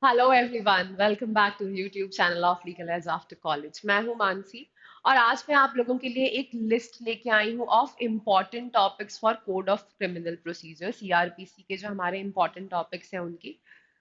Hello everyone, welcome back to YouTube channel of legal edge after college. मैं हूं मानसी और आज मैं आप लोगों के लिए एक लिस्ट लेके आई हूं of important topics for code of criminal procedure CrPC के जो हमारे इम्पॉर्टेंट टॉपिक्स हैं उनकी।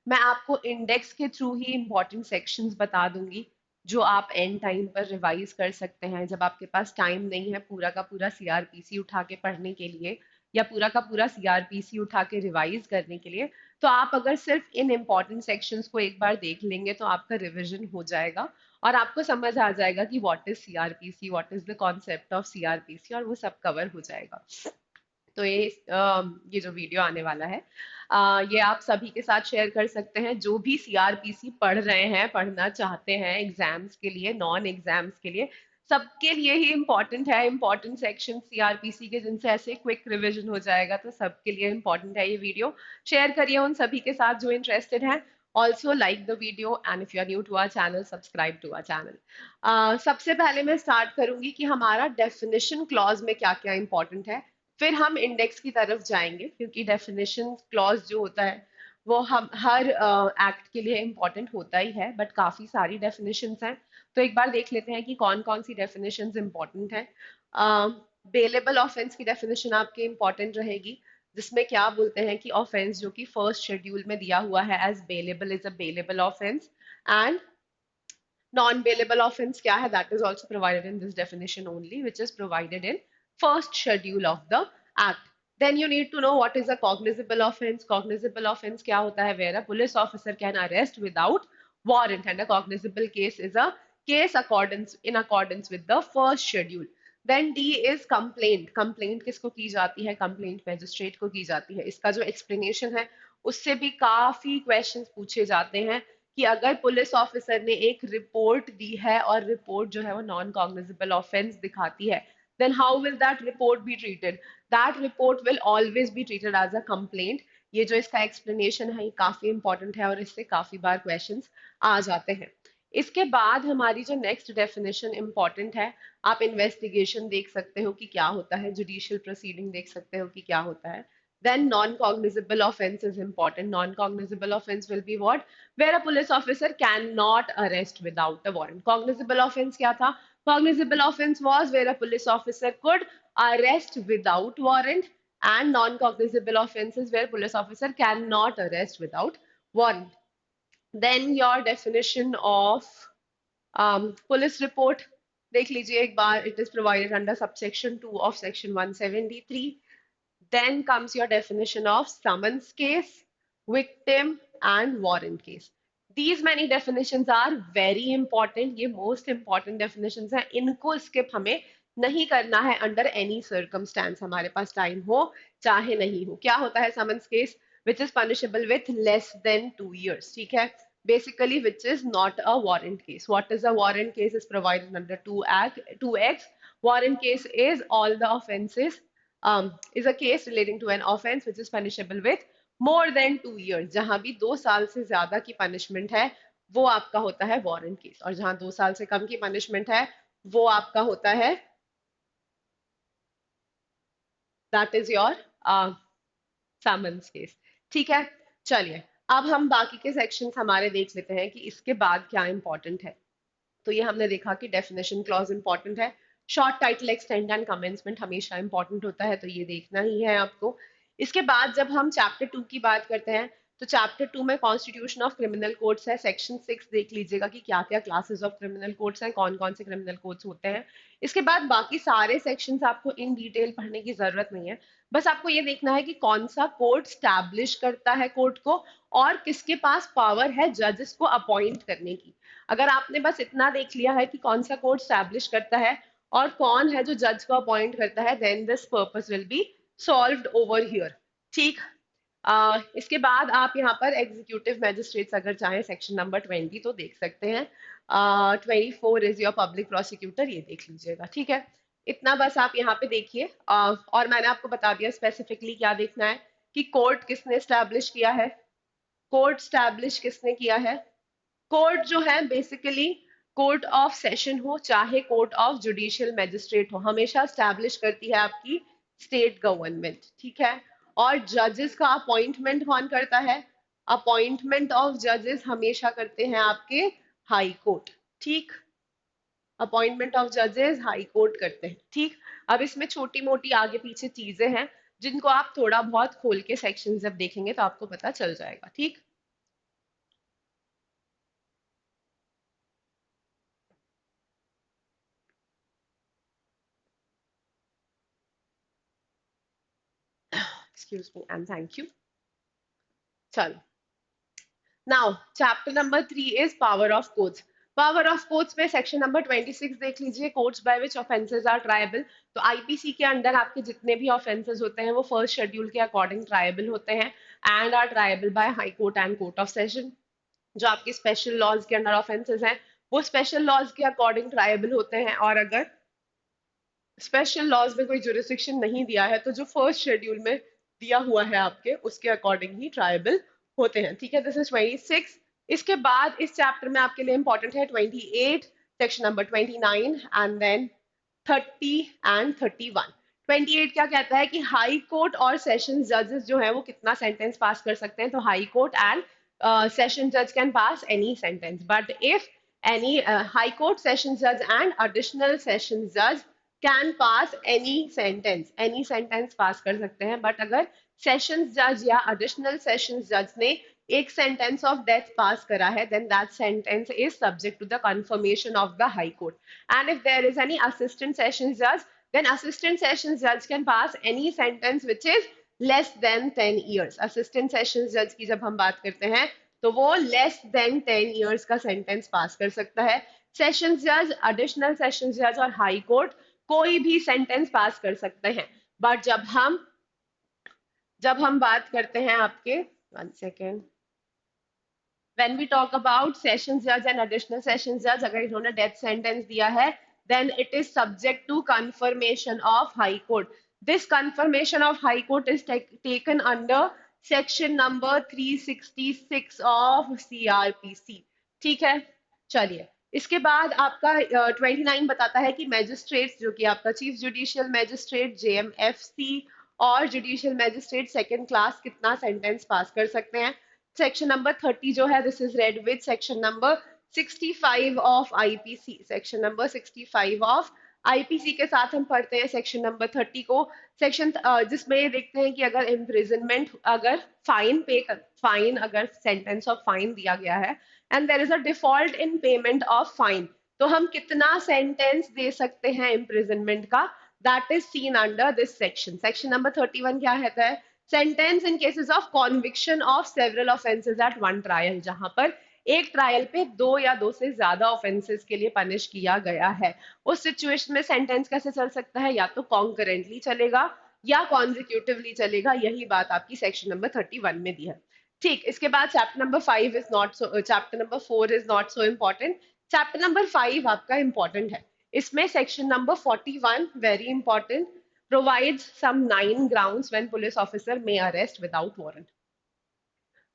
मैं आपको इंडेक्स के थ्रू ही इम्पॉर्टेंट सेक्शंस बता दूंगी जो आप एंड टाइम पर रिवाइज कर सकते हैं जब आपके पास टाइम नहीं है पूरा का पूरा सीआरपीसी उठा के पढ़ने के लिए या पूरा का पूरा सीआरपीसी उठा के रिवाइज करने के लिए। तो आप अगर सिर्फ इन इम्पॉर्टेंट सेक्शंस को एक बार देख लेंगे तो आपका रिवीजन हो जाएगा और आपको समझ आ जाएगा कि what is CrPC, what is the concept of CrPC, और वो सब कवर हो जाएगा। तो ये जो वीडियो आने वाला है ये आप सभी के साथ शेयर कर सकते हैं जो भी सीआरपीसी पढ़ रहे हैं, पढ़ना चाहते हैं एग्जाम्स के लिए, नॉन एग्जाम्स के लिए, सबके लिए ही इम्पोर्टेंट है। इम्पोर्टेंट सेक्शन सीआरपीसी के जिनसे ऐसे क्विक रिवीजन हो जाएगा, तो सबके लिए इम्पोर्टेंट है ये वीडियो। शेयर करिए उन सभी के साथ जो इंटरेस्टेड हैं। Also like the video and if you are new to our channel, subscribe to our channel. सबसे पहले मैं स्टार्ट करूंगी कि हमारा डेफिनेशन क्लॉज में क्या क्या इंपॉर्टेंट है, फिर हम इंडेक्स की तरफ जाएंगे क्योंकि डेफिनेशन क्लॉज जो होता है वो हम हर एक्ट के लिए इम्पोर्टेंट होता ही है, बट काफी सारी डेफिनेशंस हैं। तो एक बार देख लेते हैं कि कौन कौन सी डेफिनेशंस इम्पोर्टेंट है। बेलेबल ऑफेंस की डेफिनेशन आपके इम्पोर्टेंट रहेगी, जिसमें क्या बोलते हैं कि ऑफेंस जो कि फर्स्ट शेड्यूल में दिया हुआ है as bailable is a bailable offence, and non bailable offence क्या है, that is also provided in this definition only, which is provided in first schedule of the act. Then you need to know what is a cognizable offense. Cognizable offense क्या होता है? Where a police officer can arrest without warrant, and a cognizable case is a case accordance in accordance with the first schedule. Then D is complaint. Complaint किसको की जाती है? Complaint magistrate को की जाती है। इसका जो explanation है उससे भी काफी questions पूछे जाते हैं कि अगर पुलिस ऑफिसर ने एक रिपोर्ट दी है और रिपोर्ट जो है वो नॉन कॉग्निजेबल ऑफेंस दिखाती है, then how will that report be treated? That report will always be treated as a complaint. ये जो इसका explanation है ये काफी important है और इससे काफी बार questions आ जाते हैं। इसके बाद हमारी जो नेक्स्ट डेफिनेशन इंपॉर्टेंट है, आप इन्वेस्टिगेशन देख सकते हो कि क्या होता है, जुडिशियल प्रोसीडिंग देख सकते हो कि क्या होता है। Then non-cognizable offense is important. Non-cognizable offense will be what? Where a police officer cannot arrest without a warrant. Cognizable offense क्या था? Cognizable offense was where a police officer could arrest without warrant, and non-cognizable offenses where police officer cannot arrest without warrant. Then your definition of police report देख लीजिए एक बार, it is provided under subsection 2 of section 173. Then comes your definition of summons case, victim, and warrant case. These many definitions are very important. ये most important definitions हैं, इनको skip हमें नहीं करना है under any circumstance, हमारे पास time हो चाहे नहीं हो। क्या होता है summons case? Which is punishable with less than 2 years, ठीक है? Basically, which is not a warrant case. What is a warrant case? Is provided under 2X. Warrant case is all the offenses is a case relating to an offense which is punishable with more than 2 years. जहां भी 2 साल से ज्यादा की punishment है वो आपका होता है वारंट केस, और जहां 2 साल से कम की पनिशमेंट है वो आपका होता है, that is your summons case. ठीक है, चलिए अब हम बाकी के सेक्शंस हमारे देख लेते हैं कि इसके बाद क्या इंपॉर्टेंट है। तो ये हमने देखा कि डेफिनेशन क्लॉज इंपॉर्टेंट है, short title extend and commencement हमेशा इंपॉर्टेंट होता है, तो ये देखना ही है आपको। इसके बाद जब हम चैप्टर 2 की बात करते हैं तो चैप्टर 2 में कॉन्स्टिट्यूशन ऑफ क्रिमिनल कोड्स है। सेक्शन 6 देख लीजिएगा कि क्या क्या क्लासेस ऑफ क्रिमिनल कोड्स हैं, कौन कौन से क्रिमिनल कोड्स होते हैं। इसके बाद बाकी सारे सेक्शंस आपको इन डिटेल पढ़ने की जरूरत नहीं है, बस आपको ये देखना है कि कौन सा कोड स्टैब्लिश करता है कोर्ट को और किसके पास पावर है जजेस को अपॉइंट करने की। अगर आपने बस इतना देख लिया है कि कौन सा कोड स्टैब्लिश करता है और कौन है जो जज को अपॉइंट करता है, then this purpose will be solved over here. ठीक। इसके बाद आप यहाँ पर एग्जीक्यूटिव मैजिस्ट्रेट्स अगर चाहें सेक्शन नंबर 20 तो देख सकते हैं। 24 इज योर पब्लिक प्रोसिक्यूटर, ये देख लीजिएगा। ठीक है, इतना बस आप यहाँ पे देखिए। और मैंने आपको बता दिया स्पेसिफिकली क्या देखना है कि कोर्ट किसने स्टैब्लिश किया है। कोर्ट स्टैब्लिश किसने किया है? कोर्ट जो है बेसिकली कोर्ट ऑफ सेशन हो चाहे कोर्ट ऑफ जुडिशियल मैजिस्ट्रेट हो, हमेशा स्टैब्लिश करती है आपकी स्टेट गवर्नमेंट। ठीक है, और जजेस का अपॉइंटमेंट कौन करता है? अपॉइंटमेंट ऑफ जजेस हमेशा करते हैं आपके हाई कोर्ट, ठीक। अपॉइंटमेंट ऑफ जजेस हाई कोर्ट करते हैं, ठीक। अब इसमें छोटी मोटी आगे पीछे चीजें हैं जिनको आप थोड़ा बहुत खोल के सेक्शन जब देखेंगे तो आपको पता चल जाएगा, ठीक। Excuse me and thank you. चलो, now chapter number 3 is power of courts. Power of courts में सेक्शन नंबर 26 देख लीजिए, courts by which offences are triable. तो आईपीसी के अंडर आपके जितने भी ऑफेंसेस होते हैं वो फर्स्ट शेड्यूल के अकॉर्डिंग ट्रायबल होते हैं and are triable by high court and court of session. जो आपके स्पेशल लॉज के अंडर ऑफेंसेस हैं वो स्पेशल लॉज के अकॉर्डिंग ट्रायबल होते हैं, और अगर स्पेशल लॉज में कोई जुरिस्डिक्शन नहीं दिया है तो जो फर्स्ट शेड्यूल में दिया हुआ है आपके उसके अकॉर्डिंग ही ट्रायबल होते हैं, ठीक है। This is 26। इसके बाद इस चैप्टर में आपके लिए इंपॉर्टेंट है 28, section number 29 and then 30 and 31। 28 क्या कहता है कि हाई कोर्ट और सेशन जजेस जो है वो कितना सेंटेंस पास कर सकते हैं। तो हाई कोर्ट एंड सेशन जज can pass any sentence, but if any high court session judge and additional session judge can pass any sentence pass कर सकते हैं, बट अगर सेशंस जज या एडिशनल सेशंस जज ने एक सेंटेंस ऑफ डेथ पास करा है then that sentence is subject to the confirmation of the high court. And if there is any assistant sessions judge, then assistant sessions judge can pass any sentence which is less than 10 years. assistant sessions judge की जब हम बात करते हैं तो वो less than 10 years का sentence पास कर सकता है। सेशंस जज, एडिशनल सेशंस जज और हाई कोर्ट कोई भी सेंटेंस पास कर सकते हैं, बट जब हम बात करते हैं आपके, one second, when we talk about sessions judge and additional sessions judge, अगर इन्होंने डेथ सेंटेंस दिया है then it is subject to confirmation of high court. This confirmation of high court is taken under section number 366 of CRPC, ठीक है। चलिए, इसके बाद आपका 29 बताता है कि मैजिस्ट्रेट जो कि आपका चीफ जुडिशियल मैजिस्ट्रेट JMFC और जुडिशियल मैजिस्ट्रेट सेकंड क्लास कितना सेंटेंस पास कर सकते हैं। सेक्शन नंबर 30 जो है this is read with section number 65 of IPC. Section number 65 of IPC के साथ हम पढ़ते हैं सेक्शन नंबर 30 को, सेक्शन जिसमें ये देखते हैं कि अगर इम्प्रिजनमेंट, अगर फाइन अगर सेंटेंस ऑफ फाइन दिया गया है and there is a default in payment of fine, तो हम कितना सेंटेंस दे सकते हैं इम्प्रिजनमेंट का, that is seen under this section. Section number 31 क्या कहता है, sentence in cases of conviction of several offences at one trial, जहां पर एक ट्रायल पे दो या दो से ज्यादा ऑफेंसेस के लिए पनिश किया गया है, उस सिचुएशन में सेंटेंस कैसे चल सकता है, या तो कॉन्करेंटली चलेगा या कॉन्जिक्यूटिवली चलेगा। यही बात आपकी सेक्शन नंबर 31 में दी है, ठीक। इसके बाद chapter number 5 is not so, chapter number 4 is not so important, chapter number 5 आपका इंपॉर्टेंट है। इसमें section number 41 very important provides some 9 grounds when police officer may arrest without warrant.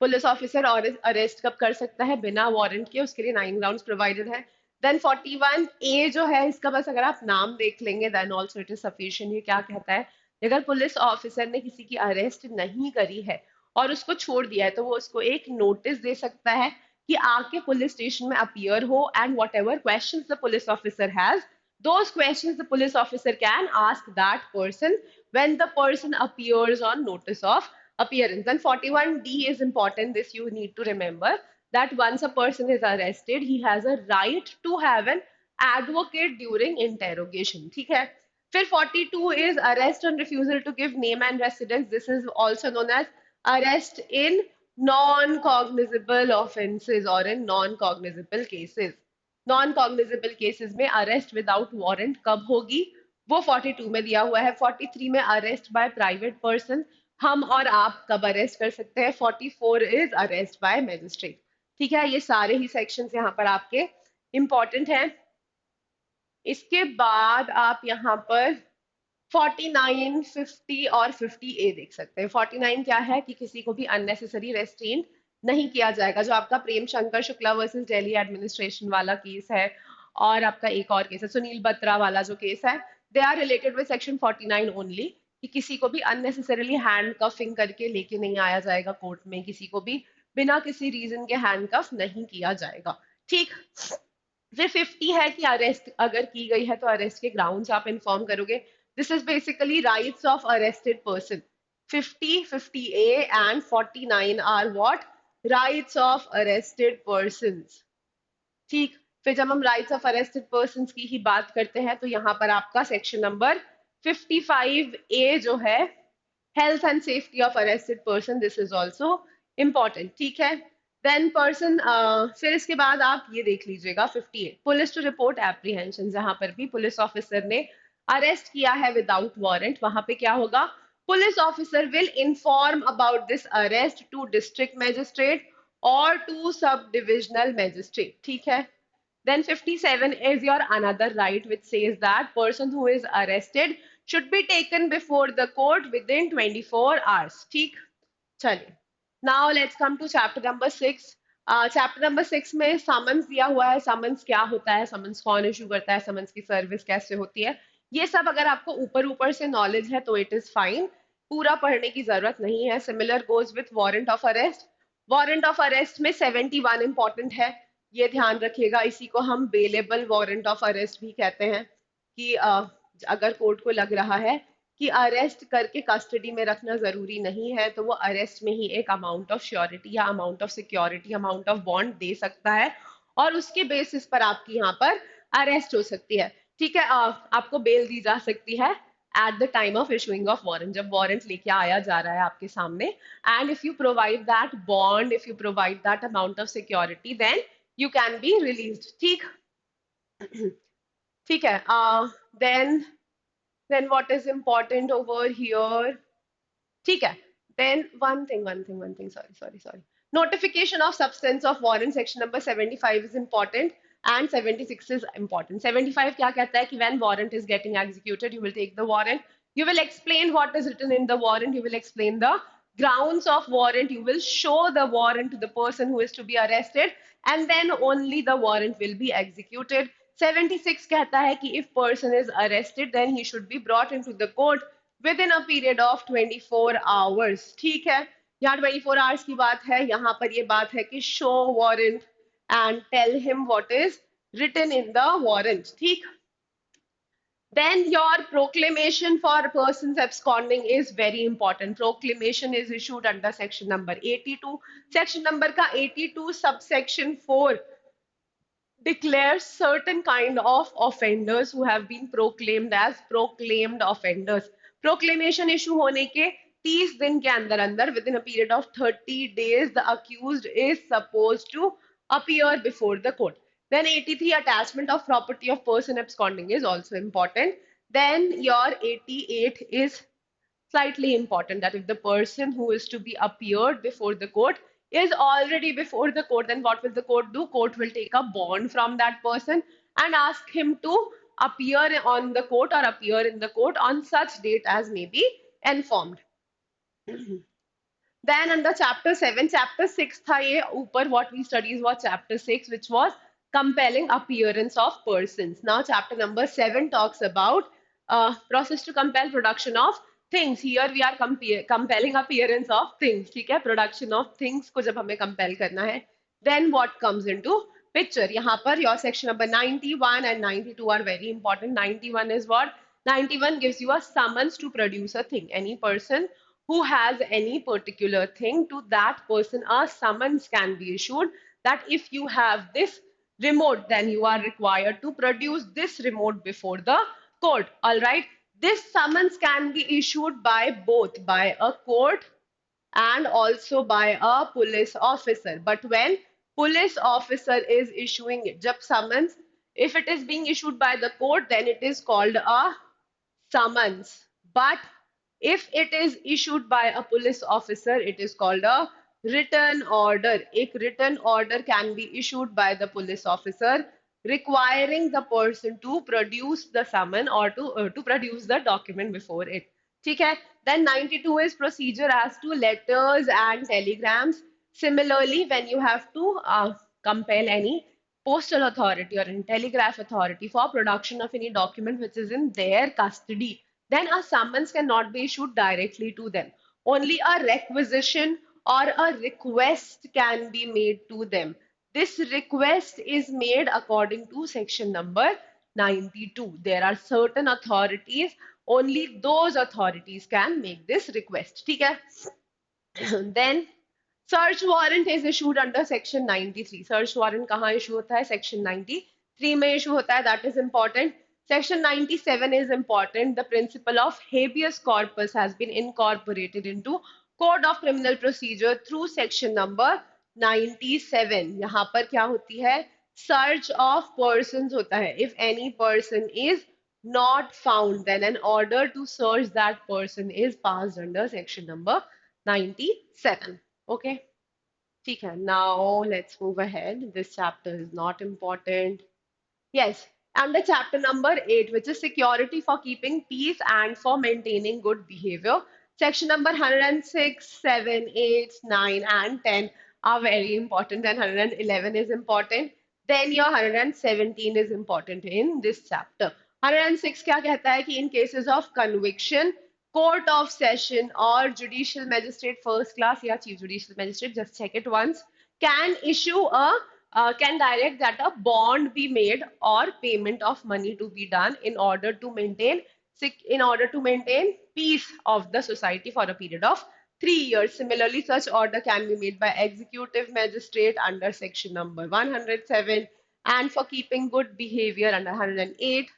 Police officer और arrest कब कर सकता है बिना warrant के, उसके लिए 9 ग्राउंड्स प्रोवाइडेड है। देन 41 ए जो है इसका बस अगर आप नाम देख लेंगे then also it is sufficient. ये क्या कहता है, अगर पुलिस ऑफिसर ने किसी की अरेस्ट नहीं करी है और उसको छोड़ दिया है तो वो उसको एक नोटिस दे सकता है कि आके पुलिस स्टेशन में अपीयर हो and what ever question the police officer has, those questions the police officer can ask that person when the person appears on notice of appearance. Then 41D is important, this you need to remember, that once a person is arrested he has a right to have an advocate during interrogation, ठीक है। फिर 42 is arrest on refusal to give name and residence, this is also known as arrest in non-cognizable offenses or in non-cognizable cases। Non cognizable cases में arrest without warrant कब होगी, वो 42 में दिया हुआ है। 43 में अरेस्ट बाय प्राइवेट पर्सन, हम और आप कब अरेस्ट कर सकते हैं। 44 इज अरेस्ट बाय मैजिस्ट्रेट, ठीक है। ये सारे ही सेक्शंस यहाँ पर आपके इंपॉर्टेंट हैं। इसके बाद आप यहाँ पर 49, 50 और 50A देख सकते हैं। 49 क्या है कि किसी को भी अननेसेसरी रेस्ट्रेंट नहीं किया जाएगा, जो आपका प्रेम शंकर शुक्ला वर्सेस दिल्ली एडमिनिस्ट्रेशन वाला केस है, और आपका एक और केस है सुनील बत्रा वाला जो केस है, they are related with section 49 only, कि किसी को भी अननेसेसरीली हैंड कफिंग करके लेके नहीं आया जाएगा कोर्ट में, किसी को भी बिना किसी रीजन के हैंडकफ नहीं किया जाएगा। ठीक। फिर 50 है कि अरेस्ट अगर की गई है तो अरेस्ट के ग्राउंड्स आप इन्फॉर्म करोगे। This is basically rights of arrested person. 50, 50A and 49 are what? Rights of arrested persons. ठीक। फिर जब हम राइट्स ऑफ अरेस्टेड पर्सन्स की ही बात करते हैं तो यहाँ पर आपका सेक्शन नंबर 55A जो है, health and safety of arrested person, this is also important. ठीक है। देन पर्सन, फिर इसके बाद आप ये देख लीजिएगा 58, पुलिस टू रिपोर्ट एप्रीहेंशन। जहां पर भी पुलिस ऑफिसर ने अरेस्ट किया है विदाउट वारंट, वहां पे क्या होगा? Police officer will inform about this arrest to district magistrate और टू सब डिविजनल मैजिस्ट्रेट। ठीक है। Then 57 is your another right which says that person who is arrested should be taken before the court within 24 hours. ठीक। चलिए, now let's come to chapter number 6. Chapter number 6 में summons दिया हुआ है। Summons क्या होता है, समन्स कौन इशू करता है, समन्स की सर्विस कैसे होती है, ये सब अगर आपको ऊपर ऊपर से नॉलेज है तो इट इज फाइन, पूरा पढ़ने की जरूरत नहीं है। Similar goes with warrant of arrest. Warrant of arrest में 71 इंपॉर्टेंट है, ये ध्यान रखिएगा। इसी को हम बेलेबल वारंट ऑफ अरेस्ट भी कहते हैं कि अगर कोर्ट को लग रहा है कि अरेस्ट करके कस्टडी में रखना जरूरी नहीं है तो वो अरेस्ट में ही एक अमाउंट ऑफ श्योरिटी या amount of security, amount of bond दे सकता है और उसके बेसिस पर आपकी यहाँ पर अरेस्ट हो सकती है। ठीक है। आपको बेल दी जा सकती है at the time of issuing of warrant, जब वारंट लेके आया जा रहा है आपके सामने, and if you provide that bond, if you provide that amount of security, then you can be released. ठीक। ठीक है। then what is important over here? ठीक है। then one thing, sorry, notification of substance of warrant section number 75 is important and 76 is important. 75 क्या कहता है कि when warrant is getting executed you will take the warrant, you will explain what is written in the warrant, you will explain the grounds of warrant, you will show the warrant to the person who is to be arrested and then only the warrant will be executed. 76 कहता है कि if person is arrested then he should be brought into the court within a period of 24 hours. ठीक है। यहाँ 24 hours की बात है, यहाँ पर ये बात है कि show warrant and tell him what is written in the warrant. ठीक। Then your proclamation for persons absconding is very important. Proclamation is issued under section number 82. Section number का 82 subsection 4 declares certain kind of offenders who have been proclaimed as proclaimed offenders. Proclamation issue होने के 30 दिन के अंदर अंदर within a period of 30 days the accused is supposed to appear before the court. Then 83 attachment of property of person absconding is also important. Then your 88 is slightly important, that if the person who is to be appeared before the court is already before the court, then what will the court do? Court will take a bond from that person and ask him to appear on the court or appear in the court on such date as may be informed. Then under chapter 7, chapter 6 था ये ऊपर, what we studied was chapter 6 which was compelling appearance of persons. Now chapter number 7 talks about process to compel production of things. Here we are compelling appearance of things. ठीक है, production of things को जब हमें compel करना है, then what comes into picture? यहाँ पर your section number 91 and 92 are very important. 91 is what? 91 gives you a summons to produce a thing. Any person who has any particular thing, to that person a summons can be issued that if you have this remote then you are required to produce this remote before the court. All right. This summons can be issued by both by a court and also by a police officer. But when police officer is issuing it, jab summons, if it is being issued by the court then it is called a summons. But if it is issued by a police officer, it is called a written order. एक written order can be issued by the police officer requiring the person to produce the summon or to produce the document before it. ठीक है. Then 92 is procedure as to letters and telegrams. Similarly, when you have to compel any postal authority or any telegraph authority for production of any document which is in their custody, then a summons cannot be issued directly to them. Only a requisition or a request can be made to them. This request is made according to section number 92. There are certain authorities, only those authorities can make this request. ठीक है? Then search warrant is issued under section 93. Search warrant कहाँ issue होता है? Section 93 में issue होता है. That is important. Section 97 is important. The principle of habeas corpus has been incorporated into Code of Criminal Procedure through section number 97. यहाँ पर क्या होती है? Search of persons होता है. If any person is not found, then an order to search that person is passed under section number 97. Okay. ठीक है. Now let's move ahead. This chapter is not important. Yes, under chapter number 8, which is security for keeping peace and for maintaining good behavior. Section number 106, 7, 8, 9, and 10 are very important, and 111 is important. Then your 117 is important in this chapter. 106 क्या कहता है कि in cases of conviction, court of session or judicial magistrate first class या chief judicial magistrate, just check it once, can issue a can direct that a bond be made or payment of money to be done in order to maintain peace of the society for a period of 3 years. Similarly, such order can be made by executive magistrate under section number 107, and for keeping good behavior under 108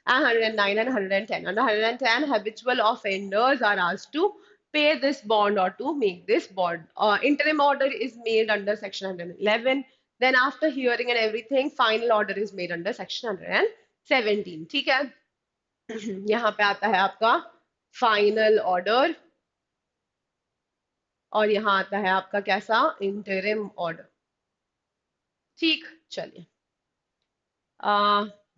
and 109 and 110. Under 110, habitual offenders are asked to pay this bond or to make this bond. Interim order is made under section 111. Then after hearing and everything, final order is made under section 117. ठीक है? यहाँ पे आता है आपका final order और यहाँ आता है आपका कैसा interim order. ठीक, चलिए.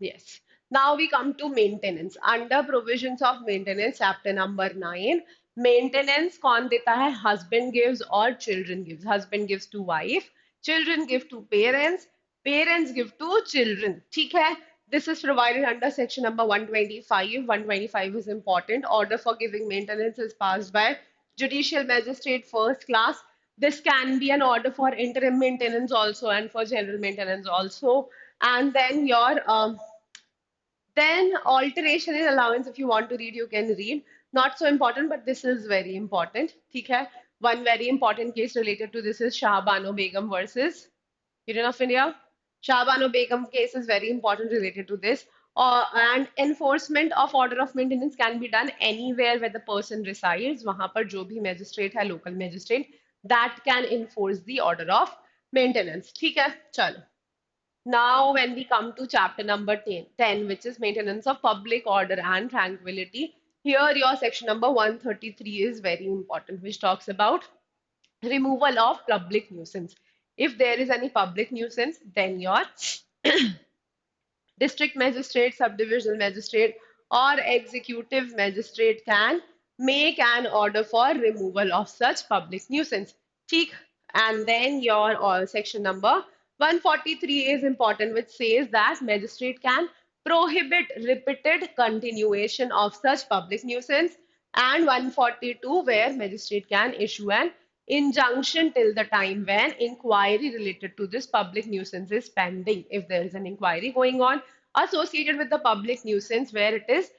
Yes. Now we come to maintenance. Under provisions of maintenance, chapter number 9, maintenance कौन देता है? Husband gives or children gives. Husband gives to wife, children give to parents, parents give to children. ठीक है? This is provided under section number 125. 125 is important. Order for giving maintenance is passed by judicial magistrate first class. This can be an order for interim maintenance also and for general maintenance also. And then your then alteration in allowance, if you want to read, you can read. Not so important, but this is very important. ठीक है? One very important case related to this is Shah Bano Begum versus Union of India. Shah Bano Begum case is very important related to this. And enforcement of order of maintenance can be done anywhere where the person resides. वहाँ पर जो भी magistrate है, local magistrate, that can enforce the order of maintenance. ठीक है? चलो. Now, when we come to chapter number 10, which is maintenance of public order and tranquility, here your section number 133 is very important, which talks about removal of public nuisance. If there is any public nuisance, then your district magistrate, subdivisional magistrate, or executive magistrate can make an order for removal of such public nuisance. ठीक? And then your section number 143 is important, which says that magistrate can prohibit repeated continuation of such public nuisance, and 142 where magistrate can issue an injunction till the time when inquiry related to this public nuisance is pending. If there is an inquiry going on associated with the public nuisance where it is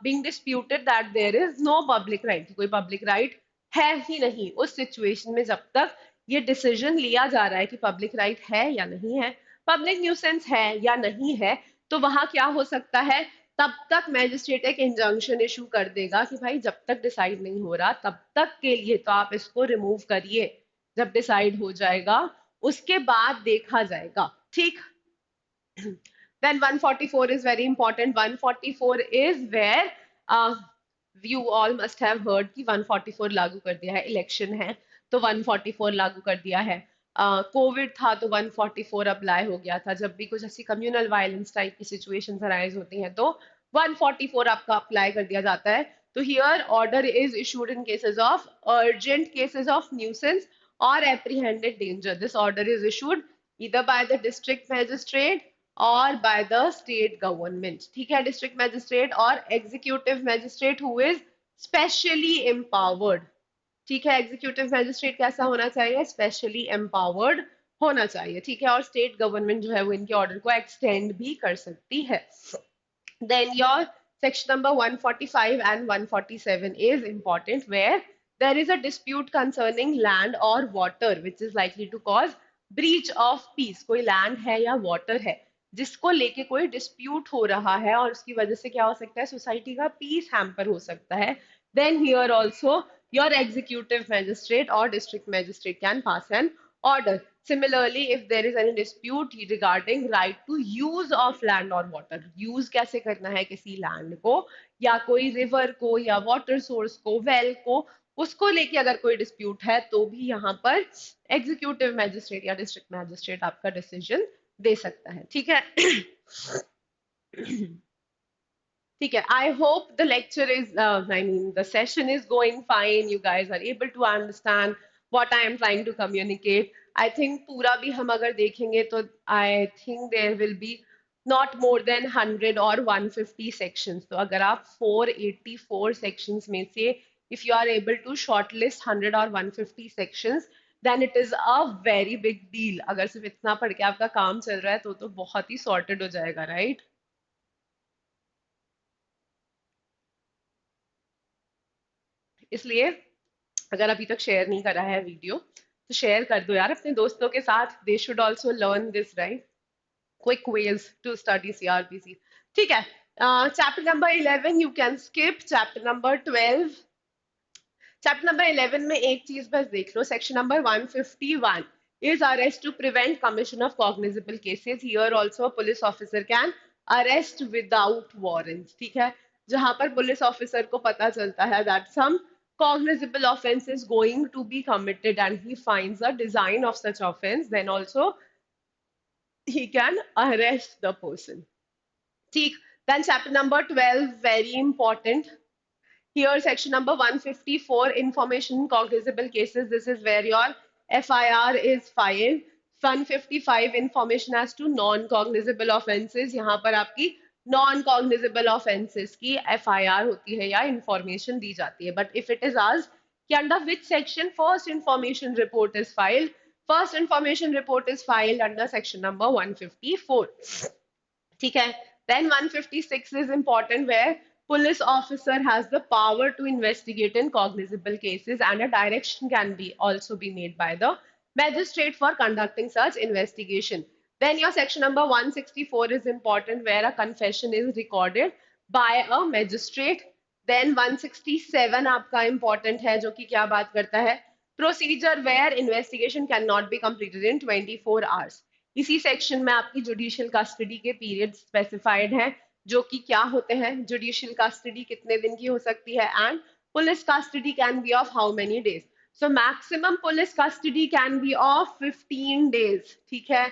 being disputed that there is no public right, कोई public right है ही नहीं, उस situation में जब तक ये decision लिया जा रहा है कि पब्लिक राइट है या नहीं है, पब्लिक न्यूसेंस है या नहीं है, तो वहां क्या हो सकता है? तब तक मैजिस्ट्रेट एक इंजंक्शन इशू कर देगा कि भाई जब तक डिसाइड नहीं हो रहा तब तक के लिए तो आप इसको रिमूव करिए, जब डिसाइड हो जाएगा उसके बाद देखा जाएगा. ठीक? Then 144 is very important. 144 is where you all must have heard कि 144 लागू कर दिया है, इलेक्शन है तो 144 लागू कर दिया है. कोविड था तो 144 अप्लाई हो गया था. जब भी कुछ ऐसी कम्युनल वायलेंस टाइप की सिचुएशंस अराइज होती हैं तो 144 आपका अप्लाई कर दिया जाता है. तो here order is issued in cases of urgent cases of nuisance और apprehended danger. This order is issued either by the district magistrate or by the state government. ठीक है? District magistrate or executive magistrate who is specially empowered. Specially empowered. ठीक है? District magistrate or executive magistrate who is specially empowered. ठीक है? District magistrate or executive magistrate who is specially empowered. ठीक है? District magistrate or executive magistrate who is specially empowered. ठीक है? District magistrate or executive magistrate who is specially empowered. ठीक है। Executive magistrate कैसा होना चाहिए? स्पेशली एम्पावर्ड होना चाहिए, ठीक है। और स्टेट गवर्नमेंट जो है वो इनके ऑर्डर को एक्सटेंड भी कर सकती है। Then your section number 145 and 147 is important, where there is a dispute concerning land or water which is likely to cause breach of peace. कोई land है या water है जिसको लेके कोई dispute हो रहा है और उसकी वजह से क्या हो सकता है? सोसाइटी का peace hamper हो सकता है. Then here also your executive magistrate or district magistrate can pass an order. Similarly, if there is any dispute regarding right to use of land or water, use कैसे करना है किसी land को या कोई river को या water source को, well को, उसको लेके अगर कोई dispute है तो भी यहाँ पर executive magistrate या district magistrate आपका decision दे सकता है, ठीक है. ठीक है. I hope the lecture is, I mean, the session is going fine. You guys are able to understand what I am trying to communicate. I think पूरा भी हम अगर देखेंगे तो I think there will be not more than 100 or 150 sections. तो अगर आप 484 sections में से if you are able to shortlist 100 or 150 sections, then it is a very big deal. अगर सिर्फ इतना पढ़ के आपका काम चल रहा है तो बहुत ही sorted हो जाएगा, right? इसलिए अगर अभी तक शेयर नहीं करा है वीडियो तो शेयर कर दो यार अपने दोस्तों के साथ. They should also learn this, right? Quick ways to study CRPC. ठीक है. Chapter number 11 you can skip. Chapter number 12, chapter number 11 में एक चीज बस देख लो. Section number 151 is arrest to prevent commission of cognizable cases. Here also a police officer can arrest without warrants. ठीक है. जहां पर पुलिस ऑफिसर को पता चलता है that some cognizable offense is going to be committed and he finds a design of such offense, then also he can arrest the person. ठीक. Then chapter number 12, very important. Here, section number 154, information cognizable cases. This is where your FIR is filed. 155, information as to non-cognizable offences. यहाँ पर आपकी non-cognizable offences की FIR होती है या information दी जाती है. But if it is asked कि under which section first information report is filed, first information report is filed under section number 154. ठीक है. Then 156 is important, where police officer has the power to investigate in cognizable cases and a direction can be also be made by the magistrate for conducting such investigation. Then your section number 164 is important, where a confession is recorded by a magistrate. Then 167 आपका important है जो कि क्या बात करता है? Procedure where investigation cannot be completed in 24 hours. इसी section में आपकी जुडिशियल कस्टडी के पीरियड स्पेसिफाइड हैं जो कि क्या होते हैं. जुडिशियल कस्टडी कितने दिन की हो सकती है and police custody can be of how many days. So maximum police custody can be of 15 days, ठीक है.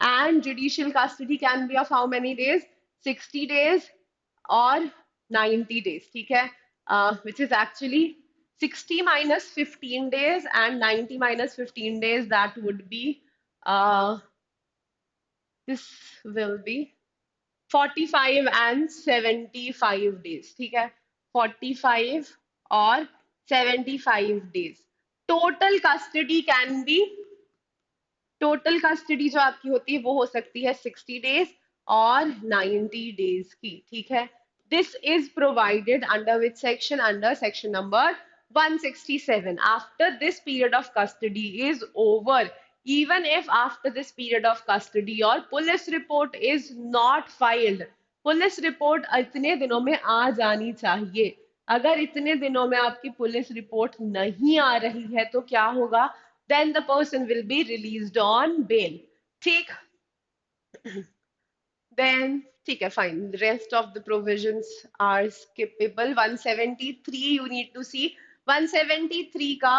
And judicial custody can be of how many days? 60 days और 90 डेज, ठीक है. Which is actually 60 minus 15 days and 90 minus 15 days, that would be this will be 45 and 75 days, ठीक है. 45 और 75 days. Total custody can be, total custody जो आपकी होती है वो हो सकती है 60 डेज और 90 डेज की, ठीक है. This is provided under which section? Under section number 167. After this period of custody is over, even if after this period of custody your police report is not filed, police report इतने दिनों में आ जानी चाहिए. अगर इतने दिनों में आपकी पुलिस रिपोर्ट नहीं आ रही है तो क्या होगा? then the person will be released on bail. ठीक. then ठीक है, fine. The rest of the provisions are skippable. 173 you need to see. 173 का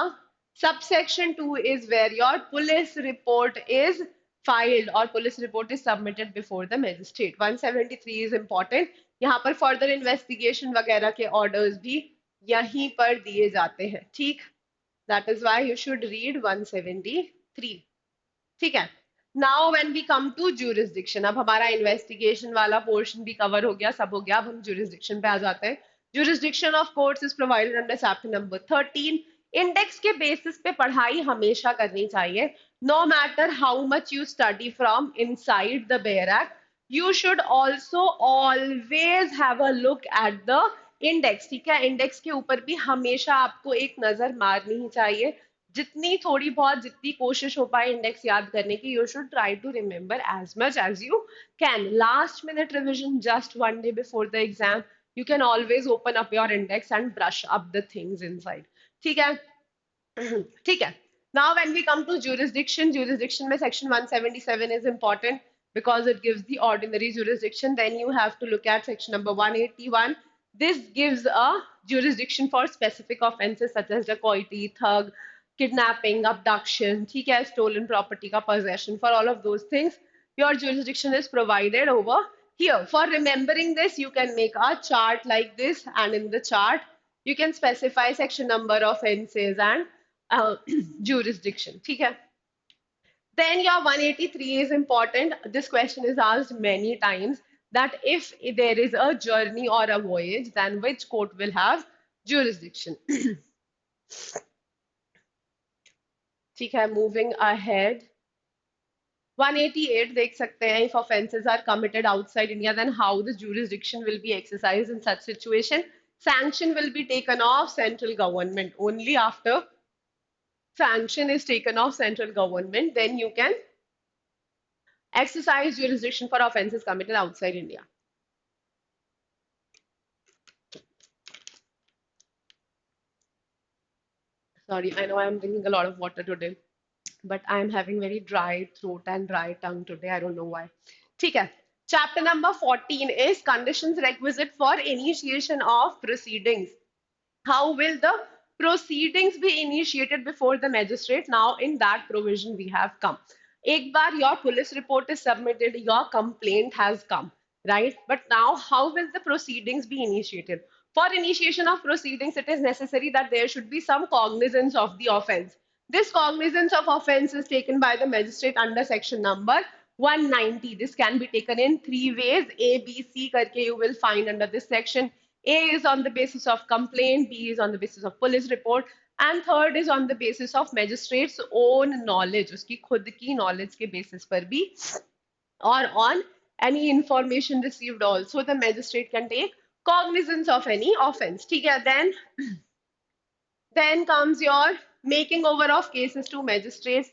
subsection 2 is where your police report is filed or police report is submitted before the magistrate. 173 is important. यहाँ पर further investigation वगैरह के orders भी यहीं पर दिए जाते हैं, ठीक. That is why you should read 173. ठीक है. Now when we come to jurisdiction, अब हमारा investigation वाला portion भी cover हो गया, सब हो गया. अब हम jurisdiction पे आ जाते हैं. Jurisdiction of courts is provided under chapter number 13. Index के बेसिस पे पढ़ाई हमेशा करनी चाहिए. No matter how much you study from inside the barrack, you should also always have a look at the index. ठीक है, इंडेक्स के ऊपर भी हमेशा आपको एक नजर मारनी ही चाहिए. जितनी थोड़ी बहुत जितनी कोशिश हो पाए इंडेक्स याद करने की, you should try to remember as much as you can. Last minute revision just one day before the exam, you can always open up your index and brush up the things inside. ठीक है. ठीक है. Now when we come to jurisdiction, jurisdiction में section 177 is important because it gives the ordinary jurisdiction. Then you have to look at section number 181. This gives a jurisdiction for specific offenses such as dacoity, thug, kidnapping, abduction, ठीक है, stolen property का possession. For all of those things, your jurisdiction is provided over here. For remembering this, you can make a chart like this, and in the chart, you can specify section number, offenses, and jurisdiction. ठीक है. Then your 183 is important. This question is asked many times that if there is a journey or a voyage, then which court will have jurisdiction? ठीक है, moving ahead. 188 देख सकते हैं, if offences are committed outside India, then how the jurisdiction will be exercised in such situation. Sanction will be taken off central government. Only after sanction is taken off central government, then you can exercise jurisdiction for offences committed outside India. Sorry, I know I'm drinking a lot of water today, but I'm having very dry throat and dry tongue today. I don't know why. ठीक है. Chapter number 14 is conditions requisite for initiation of proceedings. How will the proceedings be initiated before the magistrate? Now, in that provision, we have come. एक बार your police report is submitted, your complaint has come, right? But now, how will the proceedings be initiated? For initiation of proceedings, it is necessary that there should be some cognizance of the offense. This cognizance of offense is taken by the magistrate under section number 190. This can be taken in three ways. A, B, C करके you will find under this section. A is on the basis of complaint, B is on the basis of police report, and third is on the basis of magistrate's own knowledge, उसकी खुद की knowledge के basis पर भी, or on any information received also, the magistrate can take cognizance of any offense. ठीक है, then comes your making over of cases to magistrates.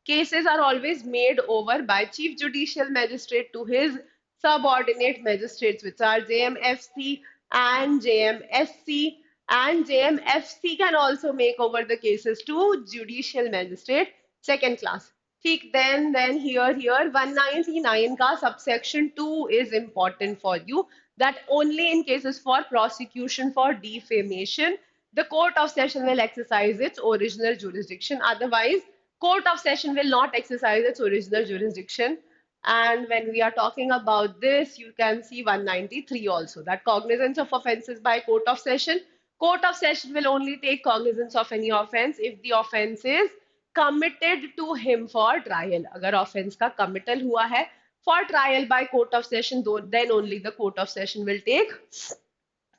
Cases are always made over by Chief Judicial Magistrate to his subordinate magistrates, which are JMFC and JMSC. And JMFC can also make over the cases to Judicial Magistrate, second class. ठीक, then here 199 का subsection 2 is important for you, that only in cases for prosecution for defamation, the court of session will exercise its original jurisdiction. Otherwise, court of session will not exercise its original jurisdiction. And when we are talking about this, you can see 193 also, that cognizance of offences by court of session. Court of session will only take cognizance of any offence if the offence is committed to him for trial. अगर offence का committal हुआ है for trial by court of session, then only the court of session will take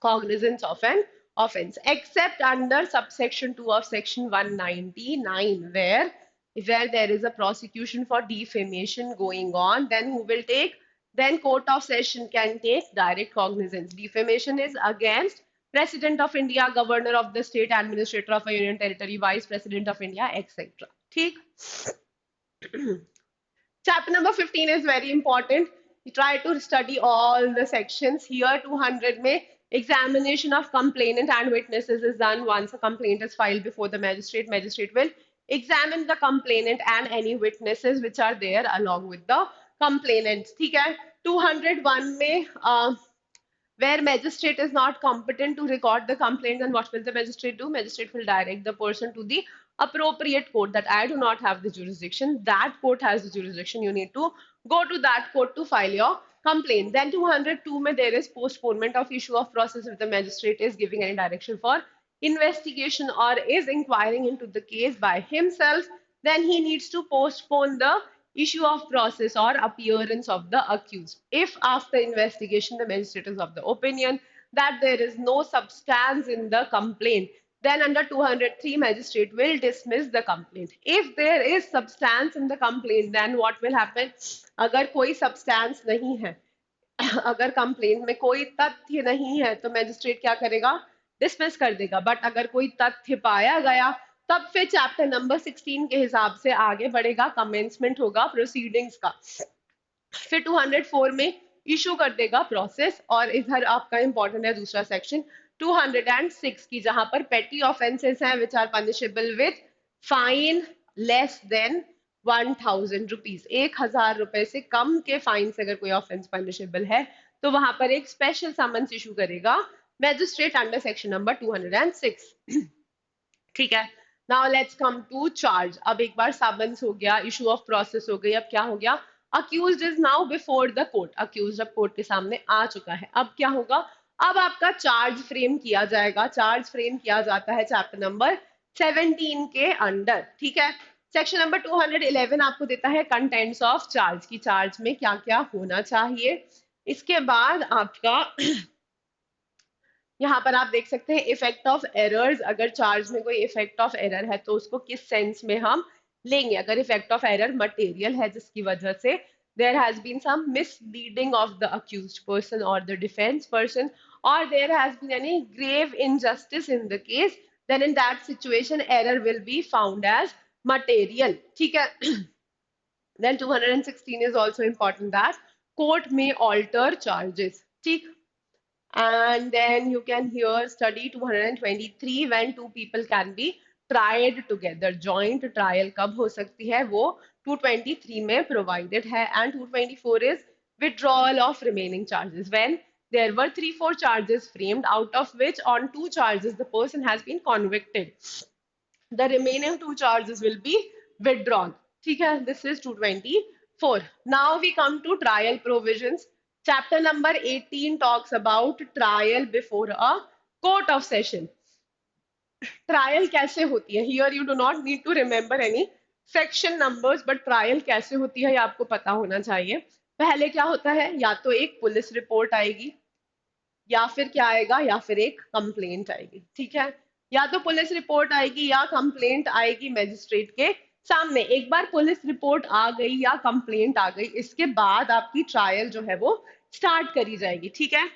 cognizance of an offense, except under subsection 2 of section 199, where there is a prosecution for defamation going on, then who will take? Then court of session can take direct cognizance. Defamation is against President of India, Governor of the state, Administrator of a Union Territory, Vice President of India, etc. ठीक. Chapter number 15 is very important. You try to study all the sections. Here 200 में examination of complainant and witnesses is done. Once a complaint is filed before the magistrate, magistrate will examine the complainant and any witnesses which are there along with the complainant. ठीक है. 201 में where magistrate is not competent to record the complaint, then what will the magistrate do? Magistrate will direct the person to the appropriate court, that I do not have the jurisdiction, that court has the jurisdiction, you need to go to that court to file your complaint. Then 202 mein there is postponement of issue of process if the magistrate is giving any direction for investigation or is inquiring into the case by himself, then he needs to postpone the issue of process or appearance of the accused. If after investigation the magistrate is of the opinion that there is no substance in the complaint, Then under 203, magistrate will dismiss the complaint. If there is substance in the complaint, then what will happen? अगर कोई substance नहीं है, अगर complaint में कोई तथ्य नहीं है, तो मैजिस्ट्रेट क्या करेगा? डिसमिस कर देगा. बट अगर कोई तथ्य पाया गया, तब फिर चैप्टर नंबर 16 के हिसाब से आगे बढ़ेगा, कमेंसमेंट होगा प्रोसीडिंग्स का. फिर 204 में इशू कर देगा प्रोसेस. और इधर आपका इंपॉर्टेंट है दूसरा सेक्शन 206 की, जहां पर पेटी ऑफेंसेस हैं which are punishable with fine less than 1000 rupees. 1000 रुपए से कम के फाइन से अगर कोई ऑफेंस पनिशेबल है, तो वहां पर एक स्पेशल समन्स इशू करेगा मैजिस्ट्रेट अंडर सेक्शन नंबर 206. ठीक है. Now let's come to charge. अब एक बार समन्स हो गया, इशू ऑफ प्रोसेस हो गई, अब क्या हो गया? Accused is now before the court. Accused अब कोर्ट के सामने आ चुका है. अब क्या होगा? अब आपका चार्ज फ्रेम किया जाएगा. चार्ज फ्रेम किया जाता है चैप्टर नंबर 17 के अंडर. ठीक है. सेक्शन नंबर 211 आपको देता है कंटेंट्स ऑफ चार्ज की, चार्ज में क्या क्या होना चाहिए. इसके बाद आपका यहाँ पर आप देख सकते हैं इफेक्ट ऑफ एरर्स. अगर चार्ज में कोई इफेक्ट ऑफ एरर है तो उसको किस सेंस में हम लेंगे. अगर इफेक्ट ऑफ एरर मटेरियल है जिसकी वजह से there has been some misleading of the accused person or the defense person, or there has been any grave injustice in the case, then in that situation error will be found as material. ठीक है. Then 216 is also important that court may alter charges. ठीक. And then you can here study 223 when two people can be tried together. Joint trial कब हो सकती है, वो 223 में provided है. And 224 is withdrawal of remaining charges when there were 3-4 charges framed, out of which on 2 charges the person has been convicted. The remaining 2 charges will be withdrawn. ठीक है. This is 224. Now we come to trial provisions. Chapter number 18 talks about trial before a court of session. Trial कैसे होती है? Here you do not need to remember any section numbers, but trial कैसे होती है ये आपको पता होना चाहिए. पहले क्या होता है? या तो एक पुलिस रिपोर्ट आएगी, या फिर क्या आएगा? या फिर एक कंप्लेंट आएगी. ठीक है. या तो पुलिस रिपोर्ट आएगी या कंप्लेंट आएगी मैजिस्ट्रेट के सामने. एक बार पुलिस रिपोर्ट आ गई या कंप्लेंट आ गई, इसके बाद आपकी ट्रायल जो है वो स्टार्ट करी जाएगी. ठीक है.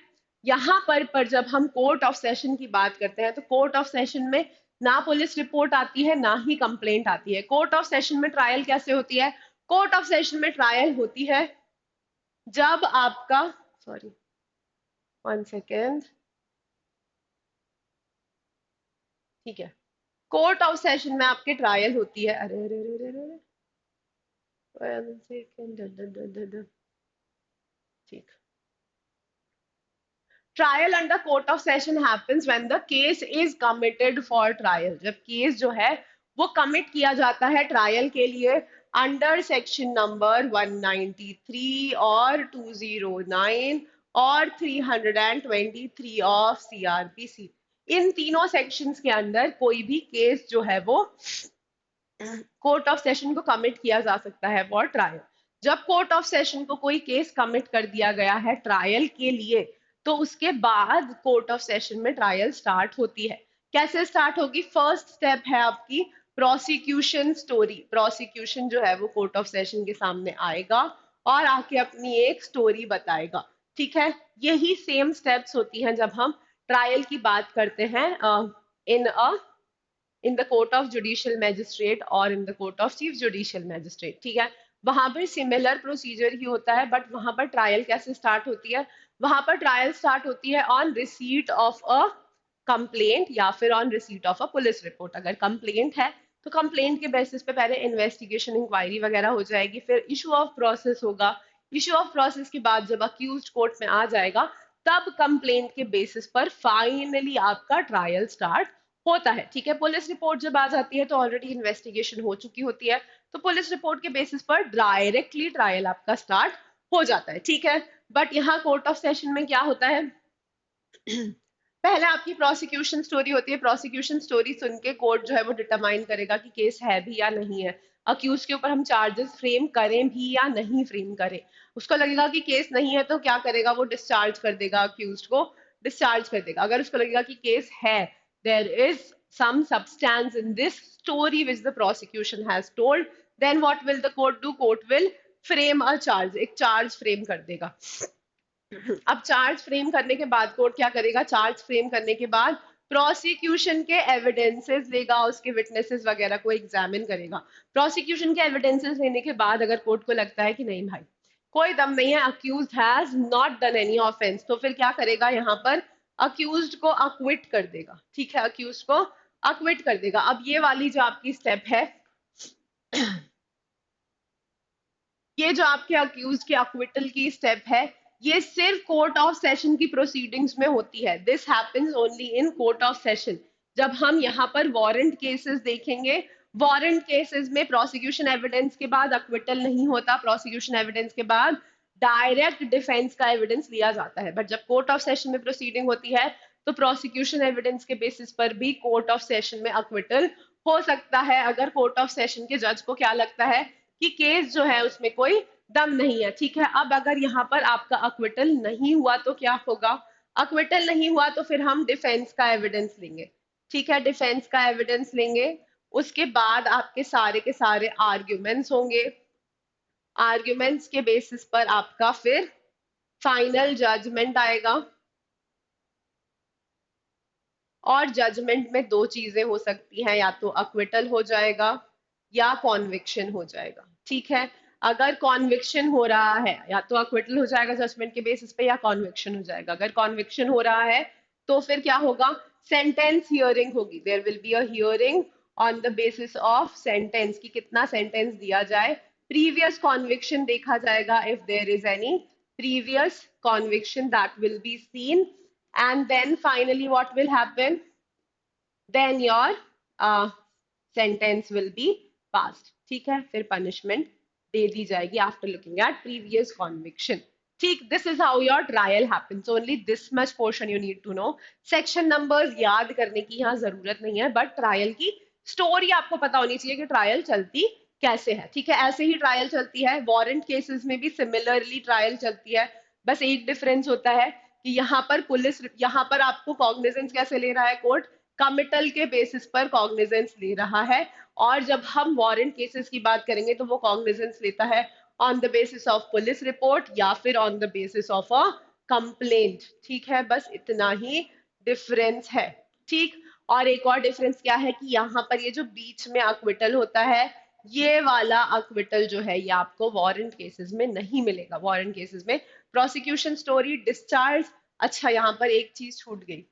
यहाँ पर जब हम कोर्ट ऑफ सेशन की बात करते हैं, तो कोर्ट ऑफ सेशन में ना पुलिस रिपोर्ट आती है ना ही कंप्लेंट आती है. कोर्ट ऑफ सेशन में ट्रायल कैसे होती है? कोर्ट ऑफ सेशन में ट्रायल होती है जब आपका, सॉरी 1 सेकेंड. ठीक है. कोर्ट ऑफ सेशन में आपके ट्रायल होती है, अरे अरे अरे अरे 1 सेकेंड. ठीक. Trial under court of session happens when the case is committed for trial. जब केस जो है वो कमिट किया जाता है ट्रायल के लिए अंडर सेक्शन नंबर 193 और 209 और 323 ऑफ सीआरपीसी. इन तीनों सेक्शंस के अंदर कोई भी केस जो है वो कोर्ट ऑफ सेशन को कमिट किया जा सकता है फॉर ट्रायल. जब कोर्ट ऑफ सेशन को कोई केस कमिट कर दिया गया है ट्रायल के लिए, तो उसके बाद कोर्ट ऑफ सेशन में ट्रायल स्टार्ट होती है. कैसे स्टार्ट होगी? फर्स्ट स्टेप है आपकी प्रोसिक्यूशन स्टोरी. प्रोसिक्यूशन जो है वो कोर्ट ऑफ सेशन के सामने आएगा और आके अपनी एक स्टोरी बताएगा. ठीक है. यही सेम स्टेप्स होती हैं जब हम ट्रायल की बात करते हैं in the court of judicial magistrate और in the court of chief judicial magistrate. ठीक है. वहां पर सिमिलर प्रोसीजर ही होता है, बट वहां पर ट्रायल कैसे स्टार्ट होती है? वहां पर ट्रायल स्टार्ट होती है on receipt of a complaint या फिर on receipt of a police report. अगर कंप्लेंट है तो कंप्लेंट के बेसिस पे पहले इन्वेस्टिगेशन इंक्वायरी वगैरह हो जाएगी, फिर इशू ऑफ प्रोसेस होगा. इशू ऑफ प्रोसेस के बाद जब अक्यूज्ड कोर्ट में आ जाएगा, तब कंप्लेंट के बेसिस पर फाइनली आपका ट्रायल स्टार्ट होता है. ठीक है. पुलिस रिपोर्ट जब आ जाती है तो ऑलरेडी इन्वेस्टिगेशन हो चुकी होती है, तो पुलिस रिपोर्ट के बेसिस पर डायरेक्टली ट्रायल आपका स्टार्ट हो जाता है. ठीक है. बट यहाँ कोर्ट ऑफ सेशन में क्या होता है? पहले आपकी प्रोसिक्यूशन स्टोरी होती है. प्रोसिक्यूशन स्टोरी सुन के कोर्ट जो है वो डिटरमाइन करेगा कि केस है भी या नहीं है, अक्यूज के ऊपर हम चार्जेस फ्रेम करें भी या नहीं फ्रेम करें. उसको लगेगा कि केस नहीं है तो क्या करेगा? वो डिस्चार्ज कर देगा, अक्यूज को डिस्चार्ज कर देगा. अगर उसको लगेगा कि केस है, there is some substance in this story which the prosecution has told, then what will the court do? Court will frame a charge, एक charge frame कर देगा. अब चार्ज फ्रेम करने के बाद कोर्ट क्या करेगा? चार्ज फ्रेम करने के बाद प्रोसिक्यूशन के एविडेंसेस लेगा, उसके विटनेसेस वगैरह को एग्जामिन करेगा. प्रोसिक्यूशन के एविडेंसेस लेने के बाद अगर कोर्ट को लगता है कि नहीं भाई कोई दम नहीं है, accused has not done any offence, तो फिर क्या करेगा? यहाँ पर अक्यूज्ड को अक्विट कर देगा. ठीक है, अक्यूज्ड को अक्विट कर देगा. अब ये वाली जो आपकी स्टेप है, ये जो आपके अक्यूज के अक्विटल की स्टेप है, ये सिर्फ कोर्ट ऑफ सेशन की प्रोसीडिंग्स में होती है. This happens only in court of session. जब हम यहाँ पर वारंट केसेस देखेंगे, वारंट केसेस में प्रोसिक्यूशन एविडेंस के बाद अक्विटल नहीं होता, प्रोसिक्यूशन एविडेंस के बाद डायरेक्ट डिफेंस का एविडेंस लिया जाता है. बट जब कोर्ट ऑफ सेशन में प्रोसीडिंग होती है तो प्रोसिक्यूशन एविडेंस के बेसिस पर भी कोर्ट ऑफ सेशन में अक्विटल हो सकता है, अगर कोर्ट ऑफ सेशन के जज को क्या लगता है कि केस जो है उसमें कोई दम नहीं है. ठीक है, अब अगर यहाँ पर आपका अक्विटल नहीं हुआ तो क्या होगा? अक्विटल नहीं हुआ तो फिर हम डिफेंस का एविडेंस लेंगे. ठीक है, डिफेंस का एविडेंस लेंगे, उसके बाद आपके सारे के सारे आर्ग्यूमेंट्स होंगे. आर्ग्यूमेंट्स के बेसिस पर आपका फिर फाइनल जजमेंट आएगा. और जजमेंट में दो चीजें हो सकती हैं, या तो अक्विटल हो जाएगा या कॉन्विक्शन हो जाएगा. ठीक है, अगर कॉन्विक्शन हो रहा है या तो अक्विटल हो जाएगा जजमेंट के बेसिस पे, या कॉन्विक्शन हो जाएगा. अगर कॉन्विक्शन हो रहा है तो फिर क्या होगा? सेंटेंस हियरिंग होगी. There will be a hearing on the basis of sentence, कि कितना सेंटेंस दिया जाए. प्रीवियस कॉन्विक्शन देखा जाएगा, if there is any previous conviction that will be seen, and then finally what will happen? Then your sentence will be passed. ठीक है, फिर punishment दे दी जाएगी after looking at previous conviction. ठीक, this is how your trial happens. Only this much portion you need to know. Section numbers याद करने की यहाँ जरूरत नहीं है, but trial की स्टोरी आपको पता होनी चाहिए कि ट्रायल चलती कैसे है. ठीक है, ऐसे ही ट्रायल चलती है. वारंट केसेस में भी सिमिलरली ट्रायल चलती है. बस एक डिफरेंस होता है कि यहाँ पर पुलिस, यहाँ पर आपको कॉग्निजेंस कैसे ले रहा है? कोर्ट कमिटल के बेसिस पर कॉग्निजेंस ले रहा है. और जब हम वारंट केसेस की बात करेंगे तो वो कॉग्निजेंस लेता है on the basis of police report या फिर on the basis of a complaint. ठीक है, बस इतना ही डिफरेंस है. ठीक, और एक और डिफरेंस क्या है कि यहाँ पर ये जो बीच में अक्विटल होता है, ये वाला अक्विटल जो है ये आपको वारंट केसेस में नहीं मिलेगा. वारंट केसेस में प्रोसिक्यूशन स्टोरी डिस्चार्ज. अच्छा, यहाँ पर एक चीज छूट गई.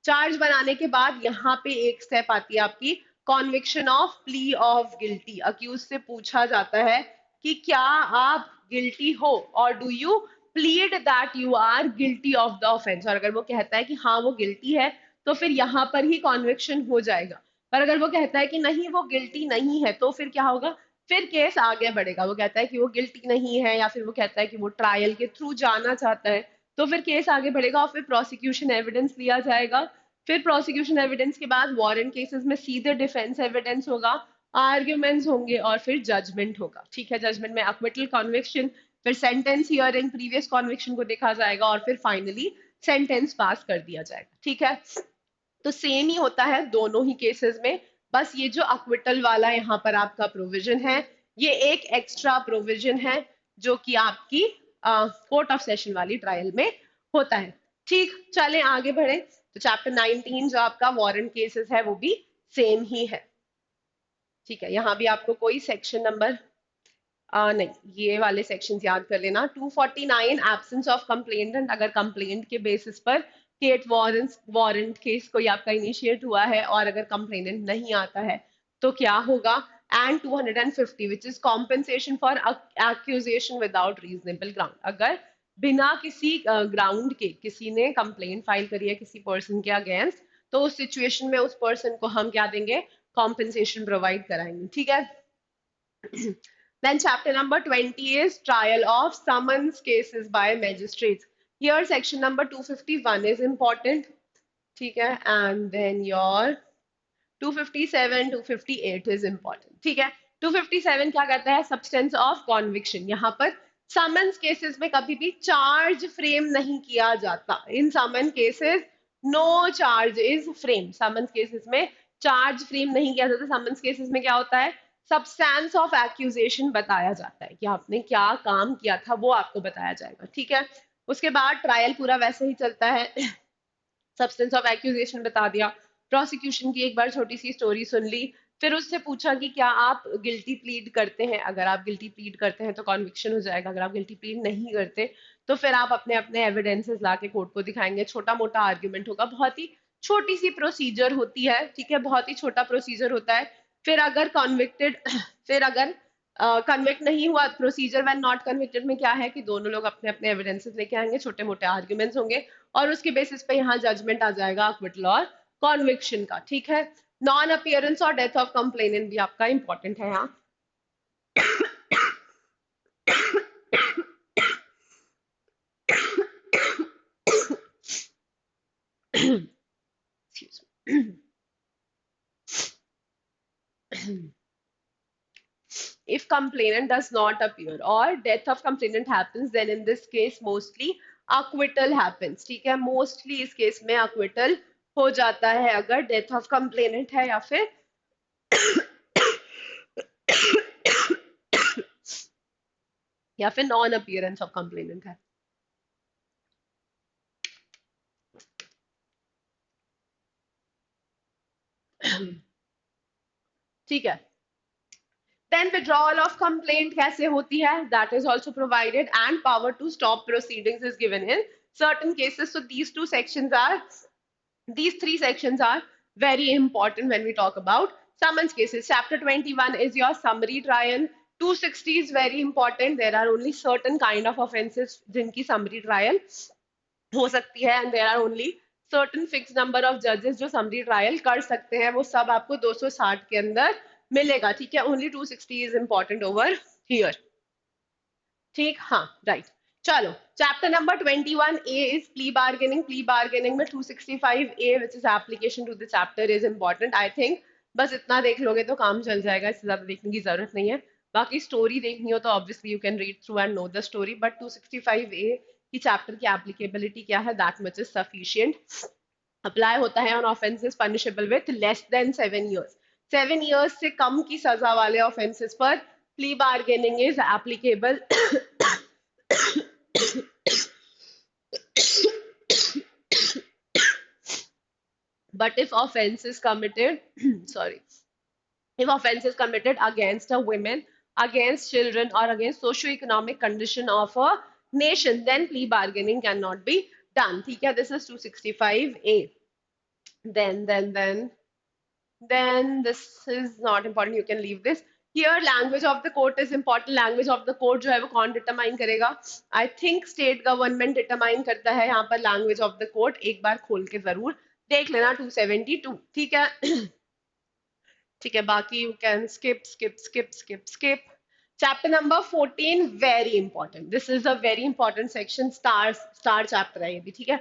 चार्ज बनाने के बाद यहाँ पे एक स्टेप आती है आपकी conviction of plea of guilty. Accused से पूछा जाता है कि क्या आप गिल्टी हो, और do you plead that you are guilty of the offence. और अगर वो कहता है कि हाँ वो गिल्टी है तो फिर यहाँ पर ही कॉन्विक्शन हो जाएगा. पर अगर वो कहता है कि नहीं वो गिल्टी नहीं है तो फिर क्या होगा? फिर केस आगे बढ़ेगा. वो कहता है कि वो गिल्टी नहीं है, या फिर वो कहता है कि वो ट्रायल के थ्रू जाना चाहता है, तो फिर केस आगे बढ़ेगा और फिर प्रोसिक्यूशन एविडेंस लिया जाएगा. फिर प्रोसिक्यूशन एविडेंस के बाद वारंट केसेस में सीधे डिफेंस एविडेंस होगा, आर्ग्यूमेंट्स होंगे और फिर जजमेंट होगा. ठीक है, जजमेंट में अक्विटल, कॉन्विक्शन, फिर सेंटेंस हियरिंग, प्रीवियस कॉन्विक्शन को देखा जाएगा और फिर फाइनली सेंटेंस पास कर दिया जाएगा. ठीक है, तो सेम ही होता है दोनों ही केसेस में. बस ये जो अक्विटल वाला यहाँ पर आपका प्रोविजन है, ये एक एक्स्ट्रा प्रोविजन है जो कि आपकी कोर्ट ऑफ सेशन वाली ट्रायल में होता है. ठीक, चलें आगे बढ़े. तो चैप्टर 19 जो आपका वारंट केसेस है वो भी सेम ही है. ठीक है, यहाँ भी आपको कोई सेक्शन नंबर नहीं, ये वाले सेक्शंस याद कर लेना. 249 एब्सेंस ऑफ कंप्लेंट. अगर कंप्लेंट के बेसिस पर केट वारंट केस कोई आपका इनिशिएट हुआ है और अगर कंप्लेनेंट नहीं आता है तो क्या होगा? And 250 which is compensation for accusation without reasonable ground. अगर बिना किसी ग्राउंड के किसी ने कंप्लेंट फाइल करी है किसी पर्सन के अगेंस्ट, तो उस सिचुएशन में उस पर्सन को हम क्या देंगे? कॉम्पेंसेशन प्रोवाइड कराएंगे. ठीक है. Then chapter number 20 is trial of summons cases by magistrates. Here section number 251 is important. ठीक है, and then your 257, 258 is important. ठीक है, 257 क्या कहता है? Substance of conviction. यहाँ पर summons cases में कभी भी charge frame नहीं किया जाता. In summon cases no charge is frame. Summons cases में चार्ज फ्रेम नहीं किया जाता। समन्स केसेस में क्या होता है, सब्सटेंस ऑफ एक्यूजेशन बताया जाता है कि आपने क्या काम किया था वो आपको बताया जाएगा, ठीक है। उसके बाद ट्रायल पूरा वैसे ही चलता है। सब्सटेंस ऑफ एक्यूजेशन बता दिया, प्रोसिक्यूशन की एक बार छोटी सी स्टोरी सुन ली, फिर उससे पूछा कि क्या आप गिल्टी प्लीड करते हैं। अगर आप गिल्टी प्लीड करते हैं तो कॉन्विक्शन हो जाएगा, अगर आप गिल्टी प्लीड नहीं करते तो फिर आप अपने अपने एविडेंसेस ला के कोर्ट को दिखाएंगे। छोटा मोटा आर्ग्यूमेंट होगा, बहुत ही छोटी सी प्रोसीजर होती है, ठीक है, बहुत ही छोटा प्रोसीजर होता है। फिर अगर कॉन्विक्टेड फिर अगर कन्विक्ट नहीं हुआ, प्रोसीजर व्हेन नॉट कन्विक्टेड में क्या है कि दोनों लोग अपने अपने एविडेंसेस लेके आएंगे, छोटे मोटे आर्ग्यूमेंट्स होंगे और उसके बेसिस पे यहाँ जजमेंट आ जाएगा अक्विटल और कॉन्विक्शन का, ठीक है। नॉन अपियरेंस और डेथ ऑफ कंप्लेनेंट भी आपका इंपॉर्टेंट है यहाँ। If complainant does not appear or death of complainant happens, then in this case mostly acquittal happens, ठीक है। mostly इस केस में acquittal हो जाता है अगर death of complainant है या फिर नॉन अपीयरेंस ऑफ कंप्लेनेंट है। ठीक है। Then withdrawal of complaint कैसे होती है, that is also provided, and power to stop proceedings is given in certain cases. So these three sections are very important when we talk about summons cases. Chapter 21 is your summary trial. 260 is very important. There are only certain kind of offenses जिनकी summary trial हो सकती है, and there are only certain fixed number of judges जो summary trial कर सकते हैं। वो सब आपको 260 के अंदर मिलेगा, ठीक है। Only 260 is important over here, ठीक, हाँ, राइट। चलो, chapter number 21 A is plea bargaining. Plea bargaining में 265 A which is application to the chapter is important. I think बस इतना देख लोगे तो काम चल जाएगा, इससे ज्यादा देखने की जरूरत नहीं है। बाकी स्टोरी देखनी हो तो obviously you can read through and know the story, but 265 ए की चैप्टर की एप्लीकेबिलिटी क्या है, that much is sufficient. Apply होता है on offences punishable with less than 7 years। 7 years से कम की सजा वाले ऑफेंसेस पर plea bargaining is applicable. But if offense is committed, sorry, if offense is committed against a woman, against children, or against socio-economic condition of a nation, then plea bargaining cannot be done. ठीक है, this is 265A. Then this is not important, you can leave this. Here language of the court is important. Language of the court जो है वो कौन determine करेगा? I think state government determine करता है यहाँ पर language of the court। एक बार खोल के जरूर देख लेना 272, ठीक है। ठीक है, बाकी you can skip. Chapter number 14 very important. This is a very important section. Star chapter है ये भी, ठीक है।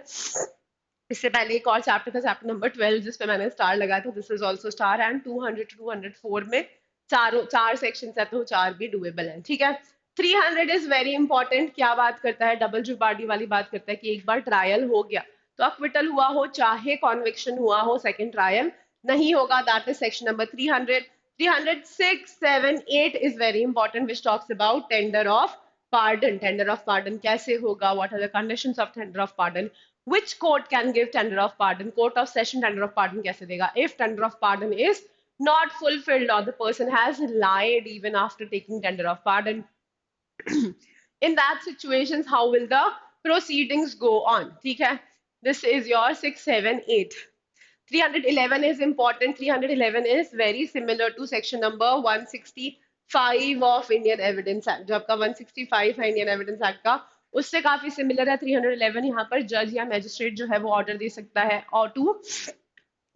इससे पहले एक और चैप्टर था, चैप्टर नंबर 12, जिसपे मैंने स्टार लगाया था। This is also star, and 200 to 204 में चार सेक्शन है तो चार भी डुएबल है, ठीक है। 300 इज वेरी इंपॉर्टेंट। क्या बात करता है, डबल जुबार्डी वाली बात करता है कि एक बार ट्रायल हो गया तो अक्विटल हुआ हो चाहे कॉन्विक्शन हुआ हो, सेकंड ट्रायल नहीं होगा, that is section number 300। 306, 7, 8 is very important, which talks about tender of pardon. Tender of pardon कैसे होगा, what are the conditions of tender of pardon, which court can give tender of pardon, court of session tender of pardon कैसे देगा, if tender of pardon is not fulfilled or the person has lied even after taking tender of pardon, in that situations how will the proceedings go on, ठीक है। this is your 6, 7, 8। 311 is important। 311 is very similar to section number 165 of Indian Evidence Act। जो आपका 165 है Indian Evidence Act का, उससे काफी similar है 311। यहाँ पर जज या मैजिस्ट्रेट जो है वो ऑर्डर दे सकता है और to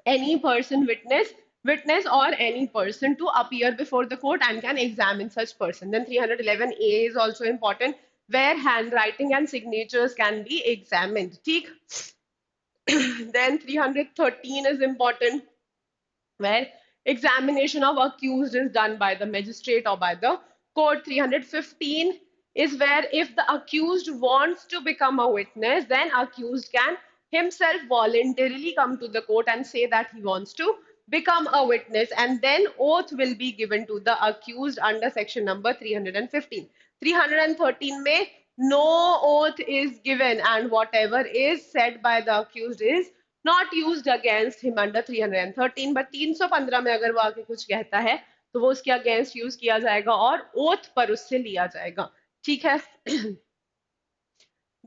any person witness or any person to appear before the court and can examine such person। Then 311A is also important, where handwriting and signatures can be examined, ठीक। Then 313 is important, where examination of accused is done by the magistrate or by the court। 315 is where if the accused wants to become a witness, then accused can himself voluntarily come to the court and say that he wants to become a witness, and then oath will be given to the accused under section number 315. 313 में no oath is given, and whatever is said by the accused is not used against him under 313. but 315 में अगर वो आके कुछ कहता है तो वो उसके अगेंस्ट यूज किया जाएगा और ओथ पर उससे लिया जाएगा, ठीक है।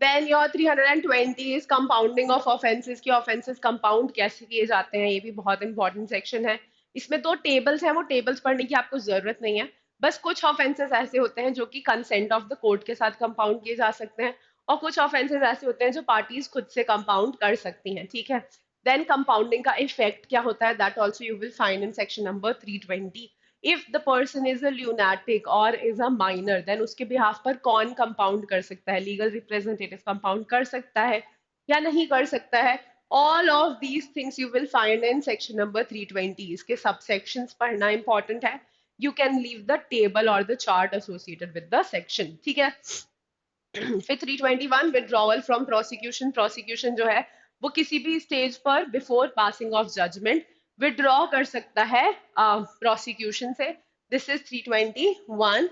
Then your 320 is compounding of offenses, कि offenses compound कैसे किए जाते हैं, ये भी बहुत इंपॉर्टेंट सेक्शन है। इसमें दो टेबल्स हैं, वो टेबल्स पढ़ने की आपको जरूरत नहीं है, बस कुछ ऑफेंसेस ऐसे होते हैं जो कि कंसेंट ऑफ द कोर्ट के साथ कंपाउंड किए जा सकते हैं, और कुछ ऑफेंसेस ऐसे होते हैं जो पार्टीज खुद से कंपाउंड कर सकती हैं, ठीक है। देन कंपाउंडिंग का इफेक्ट क्या होता है, that also you will find in section number 320। If the person is a lunatic और इज अ माइनर, देन उसके बिहाफ पर कौन कंपाउंड कर सकता है, लीगल रिप्रेजेंटेटिव कंपाउंड कर सकता है या नहीं कर सकता है। All of these things you will find in section number 320। इसके सबसेक्शंस पढ़ना इंपॉर्टेंट है। You can leave the table और the chart associated with the section, ठीक है। फिर 321 विड्रॉवल फ्रॉम प्रोसिक्यूशन। प्रोसिक्यूशन जो है वो किसी भी स्टेज पर before passing of judgment withdraw कर सकता है प्रोसिक्यूशन से। This is 321।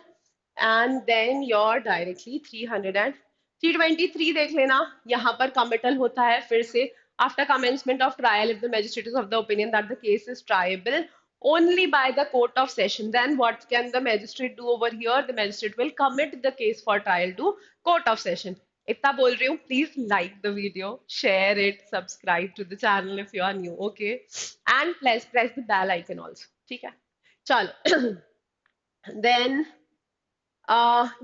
And then your directly 323 देख लेना, यहाँ पर कमिटल होता है फिर से after commencement of trial if the magistrate is of the opinion that the case is tribal only by the court of session. Then what can the magistrate do over here? The magistrate will commit the case for trial to court of session. इतना बोल रही हूँ, please like the video, share it, subscribe to the channel if you are new, okay? And press the bell icon also, ठीक है? चलो then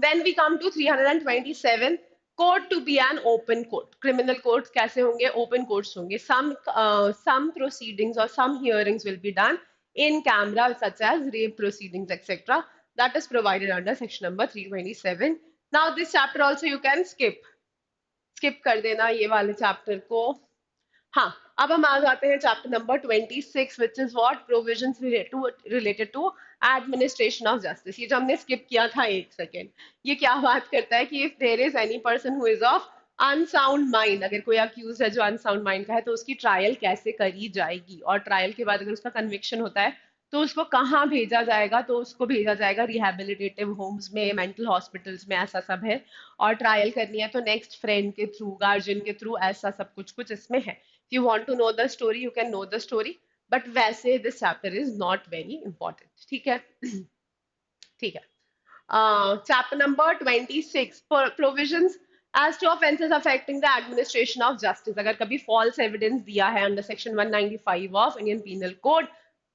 then we come to 327. Court to be an open court. Criminal courts कैसे होंगे? Open courts होंगे. Some proceedings or some hearings will be done in camera, such as rape proceedings, etc. That is provided under section number 327. Now this chapter also you can skip कर देना ये वाले chapter को। हाँ, अब हम आ जाते हैं chapter number 26 which is what provisions related to administration of justice. ये जो हमने स्किप किया था एक सेकेंड, ये क्या बात करता है कि if there is any person who is of unsound mind, अगर कोई अक्यूज है जो अनसाउंड माइंड का है तो उसकी ट्रायल कैसे करी जाएगी, और ट्रायल के बाद अगर उसका कन्विक्शन होता है तो उसको कहाँ भेजा जाएगा, तो उसको भेजा जाएगा रिहेबिलिटेटिव होम्स में, मेंटल हॉस्पिटल्स में, ऐसा सब है। और ट्रायल करनी है तो नेक्स्ट फ्रेंड के थ्रू, गार्जियन के थ्रू, ऐसा सब कुछ कुछ इसमें है। If you want to know the story, you can know the story. But वैसे this chapter is not very important. ठीक है, ठीक है। Chapter number 26 provisions as to offences affecting the administration of justice. अगर कभी false evidence दिया है under section 195 of Indian Penal Code,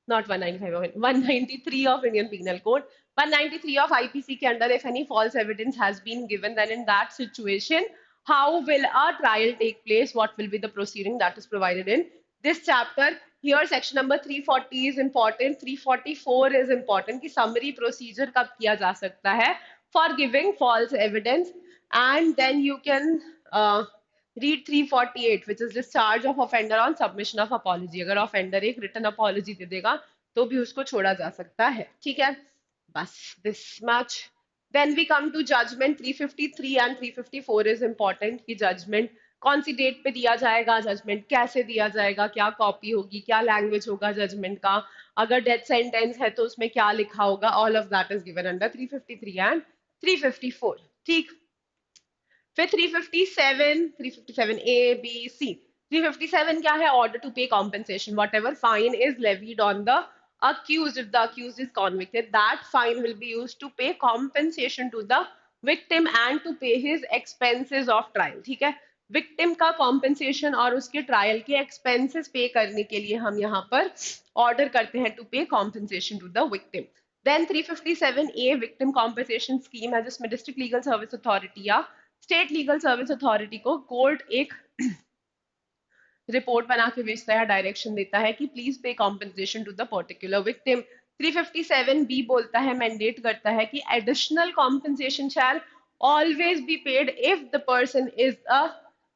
not 195, 193 of Indian Penal Code, 193 of IPC के under, if any false evidence has been given, then in that situation how will a trial take place, what will be the proceeding, that is provided in this chapter. Here section number 340 is important, 344 is important कि summary procedure कब किया जा सकता है for giving false evidence. And then you can read 348 which is discharge of offender on submission of apology. अगर offender एक written apology दे देगा तो भी उसको छोड़ा जा सकता है, ठीक है। बस this much. Then we come to judgment. 353 and 354 is important कि judgment कौन सी डेट पे दिया जाएगा, जजमेंट कैसे दिया जाएगा, क्या कॉपी होगी, क्या लैंग्वेज होगा जजमेंट का, अगर डेथ सेंटेंस है तो उसमें क्या लिखा होगा, all of that is given under 353 and 354, ठीक। फिर 357, 357 ए बी सी। 357 क्या है? Order to pay compensation, whatever fine is levied on the accused, if the accused is convicted, that fine will be used to pay compensation to the victim and to pay his expenses of trial, ठीक है। Victim का compensation और उसके trial के expenses पे करने के लिए हम यहाँ पर ऑर्डर करते हैं to pay compensation to the victim. Then 357A victim compensation scheme है जिसमें डिस्ट्रिक्ट लीगल सर्विस अथॉरिटी या स्टेट लीगल सर्विस अथॉरिटी को कोर्ट एक रिपोर्ट बना के भेजता है, डायरेक्शन देता है कि please pay compensation to the particular victim. 357B बोलता है, मैंडेट करता है कि additional compensation shall always be paid if the person is a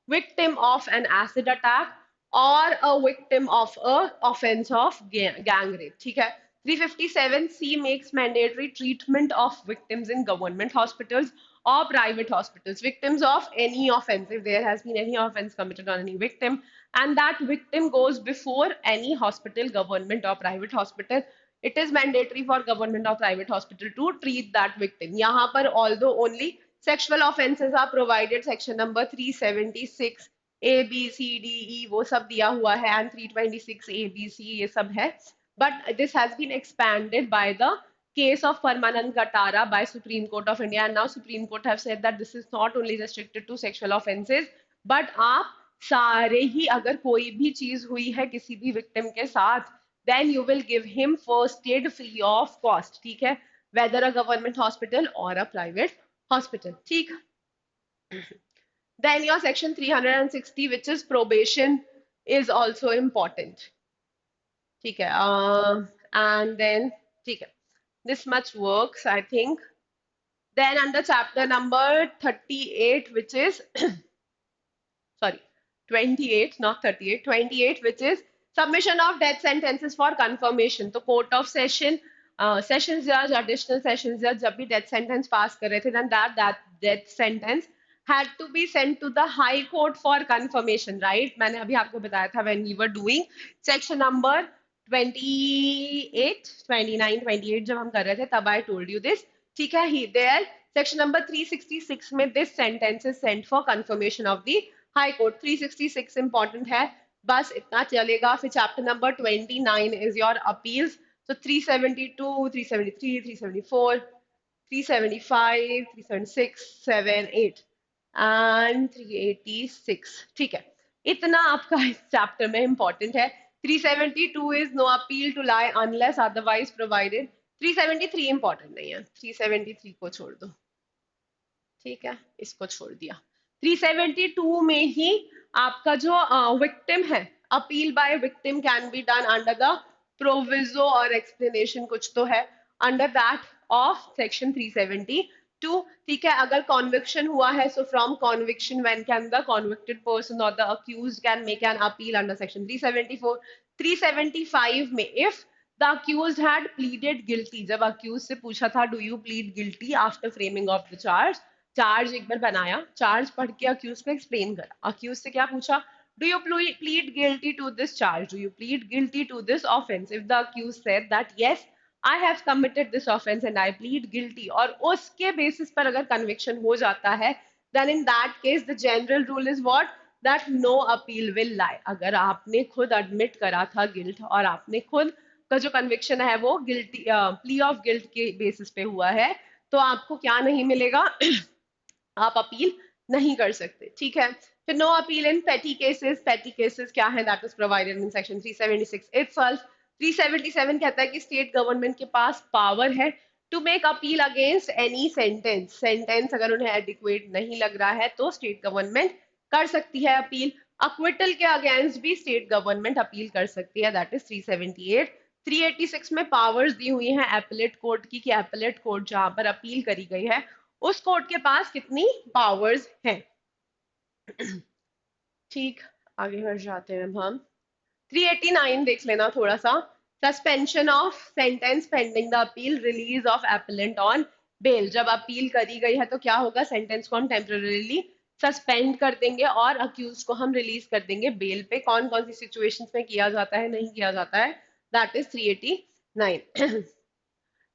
victim of an acid attack or a victim of a offense of gang rape, ठीक है। 357C makes mandatory treatment of victims in government hospitals or private hospitals, victims of any offense, if there has been any offense committed on any victim, and that victim goes before any hospital, government or private hospital, it is mandatory for government or private hospital to treat that victim. यहाँ पर although only sexual offenses are provided, section number 376 A B C D E वो सब दिया हुआ है, and 326 A B C ये सब है, but this has been expanded by the case of Parmanand Katara by Supreme Court of India, and now Supreme Court have said that this is not only restricted to sexual offenses, but आप सारे ही, अगर कोई भी चीज हुई है किसी भी victim के साथ, then you will give him first aid free of cost, ठीक है, whether a government hospital or a private hospital, ठीक. Then your section 360, which is probation, is also important, ठीक है. And then ठीक है, this much works, I think. Then under chapter number 38, which is sorry, 28, not 38, 28, which is submission of death sentences for confirmation. तो court of session, sessions judge, additional sessions judge जब भी death sentence pass कर रहे थे, then that death sentence had to be sent to the high court for confirmation, right? मैंने अभी आपको बताया था when we were doing section number 28, 29, 28 जब हम कर रहे थे, तब I told you this, ठीक है. He there section number 366 में this sentence is sent for confirmation of the high court. 366 important है, बस इतना चलेगा. फिर chapter number 29 is your appeals. So 372, 373, 374, 375, 376, 7, 8 and 386, ठीक है. इतना आपका इस चैप्टर में इंपॉर्टेंट है. 372 is no appeal to lie unless otherwise provided. 373 important नहीं है, 373 को छोड़ दो, ठीक है, इसको छोड़ दिया. 372 में ही आपका जो विक्टिम है, appeal bye victim can be done under the proviso और एक्सप्लेनेशन कुछ तो है अंडर दैट ऑफ सेक्शन 372, ठीक है. अगर कॉन्विक्शन हुआ है, so from conviction when can the convicted person और the accused can make an appeal under section 374. 375 में if the accused had pleaded guilty, जब अक्यूज से पूछा था do you plead guilty after framing of the charge, charge एक बार बनाया, charge पढ़ के अक्यूज को एक्सप्लेन करा, अक्यूज से क्या पूछा, do you plead guilty to this charge, do you plead guilty to this offence. If the accused said that yes I have committed this offence and I plead guilty, और उसके basis पर अगर conviction हो जाता है, then in that case the general rule is what, that no appeal will lie. अगर आपने खुद एडमिट करा था गिल्ट और आपने खुद का जो कन्विक्शन है वो गिल्टी प्ली ऑफ गिल्ट के बेसिस पे हुआ है, तो आपको क्या नहीं मिलेगा, आप अपील नहीं कर सकते, ठीक है. फिर नो अपील इन पेटी केसेस. पेटी केसेस क्या है, that is provided in section 376 itself. 377 कहता है कि स्टेट गवर्नमेंट के पास पावर है to make appeal against any sentence. Sentence अगर उन्हें एडिक्वेट नहीं लग रहा है तो स्टेट गवर्नमेंट कर सकती है अपील. अक्विटल के अगेंस्ट भी स्टेट गवर्नमेंट अपील कर सकती है, दैट इज 378. 386 में पावर्स दी हुई हैं एपेलेट कोर्ट की, कि एपेलेट कोर्ट जहां पर अपील करी गई है उस कोर्ट के पास कितनी पावर्स हैं, ठीक. आगे बढ़ जाते हैं हम. 389 देख लेना थोड़ा सा. Suspension of sentence pending the appeal, release of appellant on bail. जब अपील करी गई है तो क्या होगा, सेंटेंस को हम टेम्पररीली सस्पेंड कर देंगे और अक्यूज को हम रिलीज कर देंगे बेल पे. कौन कौन सी सिचुएशंस में किया जाता है, नहीं किया जाता है, that is 389.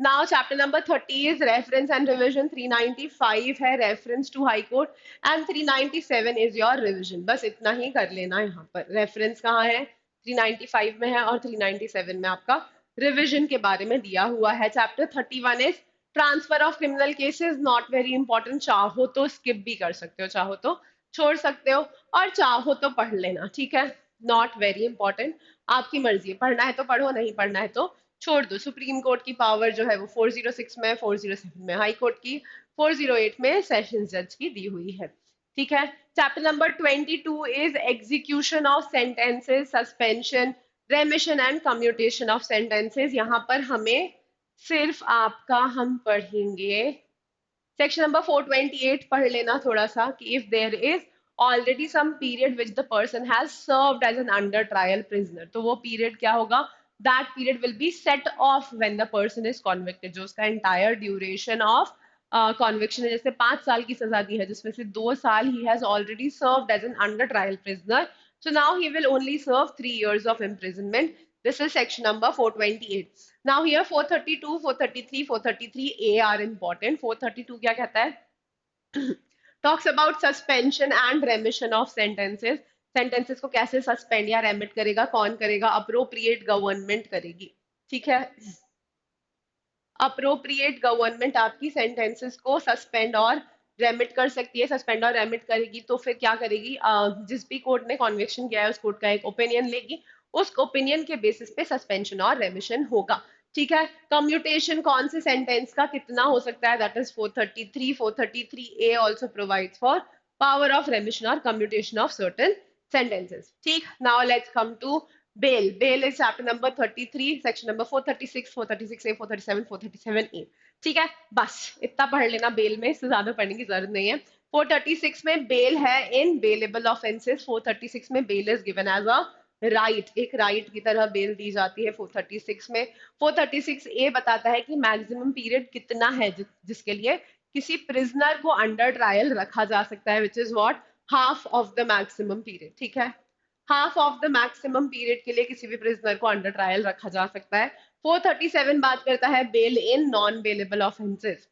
Now chapter number 30 is reference and revision. 395 है reference to high court and 397 is your revision. बस इतना ही कर लेना यहाँ पर. reference कहाँ है, 395 में है और 397 में आपका revision के बारे में दिया हुआ है. chapter 31 is transfer of criminal cases, not very important. चाहो तो skip भी कर सकते हो, चाहो तो छोड़ सकते हो और चाहो तो पढ़ लेना, ठीक है. not very important, आपकी मर्जी, पढ़ना है तो पढ़ो, नहीं पढ़ना है तो छोड़ दो. सुप्रीम कोर्ट की पावर जो है वो 406 में, 407 में हाई कोर्ट की, 408 में सेशन जज की दी हुई है, ठीक है. Chapter number 22 is execution of sentences, suspension, रेमिशन and commutation of sentences. यहाँ पर हमें सिर्फ आपका हम पढ़ेंगे सेक्शन नंबर 428 पढ़ लेना थोड़ा सा, कि if there is already some period which the person has served as an under trial prisoner, तो वो पीरियड क्या होगा, that period will be set off when the person is convicted. जो उसका entire duration of कॉन्विक्शन है, जैसे 5 साल की सजा दी है जिसमें से 2 साल ही has already served as an under trial prisoner, so now he will only serve 3 years of imprisonment. This is section number 428. Now here 432, 433, 433A are important. 432 क्या कहता है? Talks about suspension and remission of sentences. Sentences को कैसे suspend या remit करेगा, कौन करेगा? Appropriate government करेगी, ठीक है? अप्रोप्रिएट गवर्नमेंट आपकी सेंटेंसेस को सस्पेंड और रेमिट कर सकती है। सस्पेंड और रेमिट करेगी तो फिर क्या करेगी? जिस भी कोर्ट ने कॉन्विक्शन किया है उस कोर्ट का एक ओपिनियन लेगी, उस ओपिनियन के बेसिस पे सस्पेंशन और रेमिशन होगा, ठीक है? कम्यूटेशन कौन से सेंटेंस का कितना हो सकता है? That is 433। 433A also provides for power of रेमिशन और कम्यूटेशन ऑफ सर्टेन sentences. ठीक, now let's come to bail. Bail is chapter number 33, section number 436, 436A, 437, 437A. ठीक है, बस इतना पढ़ लेना बेल में, इससे ज्यादा पढ़ने की जरूरत नहीं है। 436 में बेल है इन बेलेबल ऑफेंसेस। 436 में bail is given as a right, एक राइट की तरह बेल दी जाती है 436 में। 436A बताता है कि मैक्सिमम पीरियड कितना है जिसके लिए किसी प्रिजनर को अंडर ट्रायल रखा जा सकता है, विच is what? Half of the maximum period, ठीक है? Half of the maximum period के लिए किसी भी प्रिजनर को अंडर ट्रायल रखा जा सकता है। 437 बात करता है bail in non bailable offences.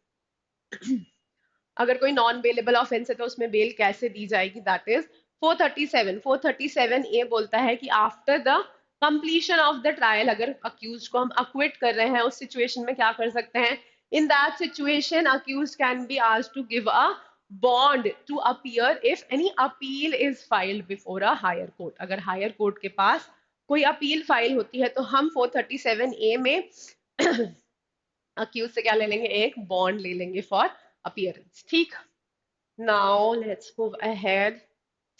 अगर कोई नॉन बेलेबल ऑफेंस है तो उसमें बेल कैसे दी जाएगी? That is 437। 437A बोलता है कि after the completion of the trial, अगर अक्यूज को हम अक्विट कर रहे हैं उस सिचुएशन में क्या कर सकते हैं? In that situation accused can be asked to give a bond to appear if any appeal is filed before a higher court. अगर हायर कोर्ट के पास कोई अपील फाइल होती है तो हम 437A में अक्यूज से क्या ले लेंगे? एक बॉन्ड ले लेंगे फॉर अपीयरेंस, ठीक? Now let's move ahead.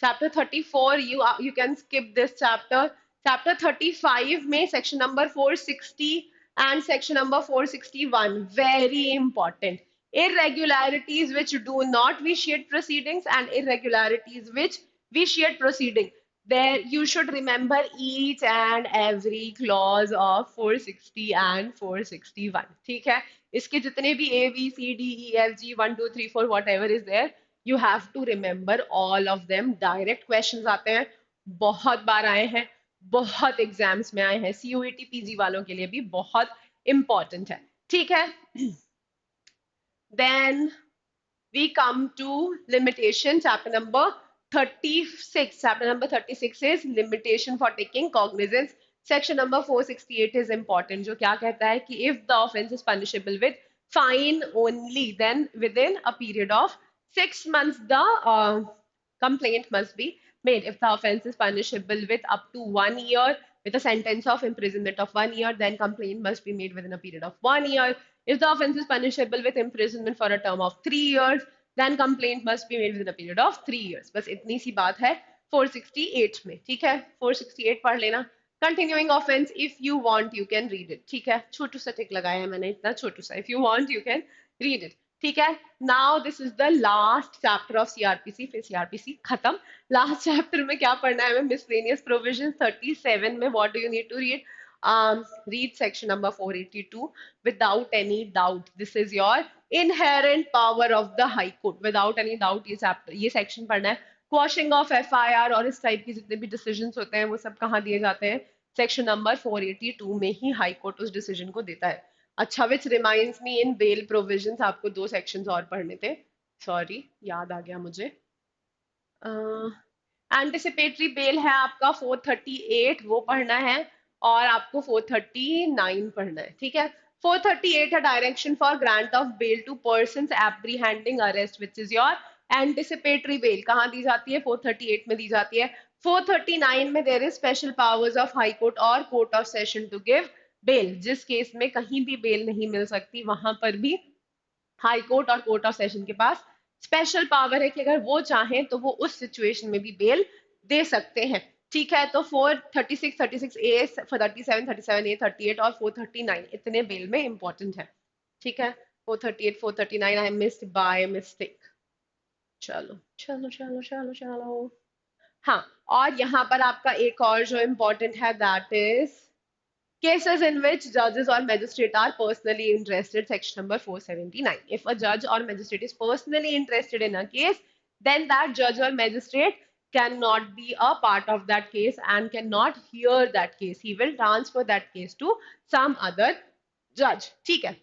Chapter 34, you can skip this chapter. Chapter 35 में section number 460 and section number 461 very important. Irregularities which do not vitiate proceedings and irregularities which vitiate proceeding. There you should remember each and every clause of 460 and 461. ठीक है? इसके जितने भी A, B, C, D, E, F, G, 1, 2, 3, 4, whatever is there, you have to remember all of them. Direct questions आते हैं, बहुत बार आए हैं, बहुत एग्जाम्स में आए हैं, CUET PG वालों के लिए भी बहुत इंपॉर्टेंट है, ठीक है? Then we come to limitation, chapter number 36. Chapter number 36 is limitation for taking cognizance. Section number 468 is important, जो क्या कहता है कि if the offense is punishable with fine only, then within a period of 6 months the complaint must be made. If the offense is punishable with up to 1 year with a sentence of imprisonment of 1 year, then complaint must be made within a period of 1 year. If the offense is punishable with imprisonment for a term of 3 years, then complaint must be made within a period of 3 years. बस इतनी सी बात है 468 में, ठीक है? 468 पढ़ लेना। Continuing offense, if you want you can read it, ठीक है? छोटू सा टिक लगाया है मैंने, इतना छोटू सा। If you want you can read it, ठीक है? Now this is the last chapter of CRPC, फिर CRPC खत्म। Last chapter में क्या पढ़ना है हमें? Miscellaneous provisions 37 में what do you need to read? Read section number 482 without any doubt. This is your inherent power of the High Court. Without any doubt ये section पढ़ना है। Quashing of FIR और इस टाइप के जितने भी decisions होते हैं वो सब कहाँ दिए जाते हैं? सेक्शन नंबर 482 में ही हाई कोर्ट उस डिसीजन को देता है। अच्छा, which reminds me, in bail provisions आपको 2 सेक्शंस और पढ़ने थे, सॉरी याद आ गया मुझे। एंटिसिपेटरी बेल है आपका 438, वो पढ़ना है, और आपको 439 पढ़ना है, ठीक है? 438 है direction for grant of bail to persons apprehending arrest, which is your anticipatory bail. कहाँ दी जाती है? 438 में दी जाती है। 439 में there is special powers of high court और court of session to give bail. जिस केस में कहीं भी बेल नहीं मिल सकती वहां पर भी हाई कोर्ट और कोर्ट ऑफ सेशन के पास स्पेशल पावर है कि अगर वो चाहें तो वो उस सिचुएशन में भी बेल दे सकते हैं, ठीक है? तो 436, 36A, 37, 37A, 38 और 439 इतने बेल में इंपॉर्टेंट है, ठीक है? 438, 439 आई मिस्ड बाय मिस्टेक। चलो चलो चलो चलो चलो, हाँ, और यहाँ पर आपका एक और जो इम्पोर्टेंट है that is Cases in which judges or magistrate are personally interested, section number 479. If a judge or magistrate is personally interested in a case, then that judge or magistrate cannot be a part of that case and cannot hear that case. He will transfer that case to some other judge. ठीक है?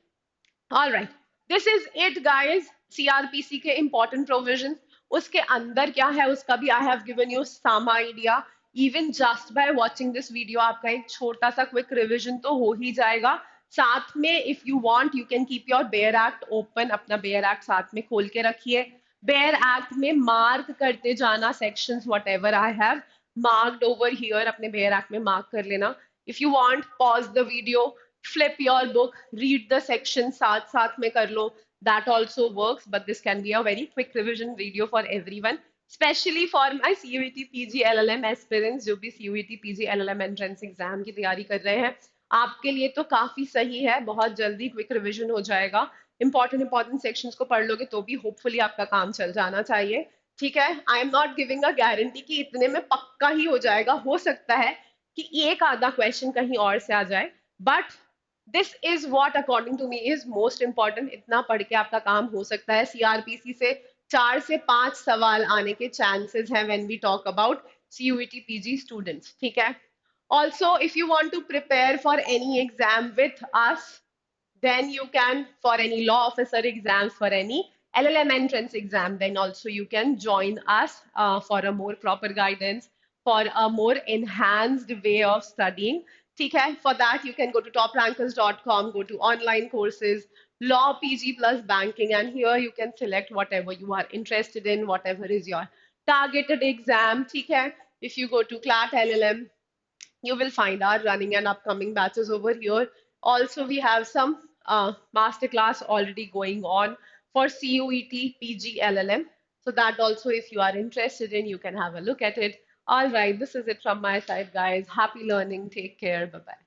All right. This is it, guys. CRPC के important provisions. उसके अंदर क्या है उसका भी I have given you some idea. Even just by watching this video, आपका एक छोटा सा quick revision तो हो ही जाएगा. साथ में if you want, you can keep your Bear Act open. अपना Bear Act साथ में खोल के रखिए. Bear Act में mark करते जाना sections whatever I have marked over here. अपने Bear Act में mark कर लेना. If you want, pause the video, flip your book, read the section साथ साथ में कर लो. That also works, but this can be a very quick revision video for everyone, especially for my CUET PG LLM aspirants जो भी CUET PG LLM entrance exam की तैयारी कर रहे हैं. आपके लिए तो काफी सही है, बहुत जल्दी क्विक रिविजन हो जाएगा. इंपॉर्टेंट सेक्शंस को पढ़ लोगे तो भी होपफुली आपका काम चल जाना चाहिए. ठीक है, I am not giving a guarantee कि इतने में पक्का ही हो जाएगा. हो सकता है कि एक आधा क्वेश्चन कहीं और से आ जाए, but this is what according to me is most important. इतना पढ़ के आपका काम हो सकता है. सीआरपीसी से 4 से 5 सवाल आने के चांसेस हैं when we talk about CUET PG students. ठीक है. Also, if you want to prepare for any exam with us, then you can, for any law officer exams, for any LLM entrance exam, then also you can join us for a more proper guidance, for a more enhanced way of studying. Okay, for that you can go to toprankers.com, go to online courses, law PG plus banking, and here you can select whatever you are interested in, whatever is your targeted exam. Okay, if you go to CLAT LLM, you will find our running and upcoming batches over here. Also, we have some masterclass already going on for CUET PG LLM. So that also, if you are interested in, you can have a look at it. All right, this is it from my side, guys. Happy learning. Take care. Bye-bye.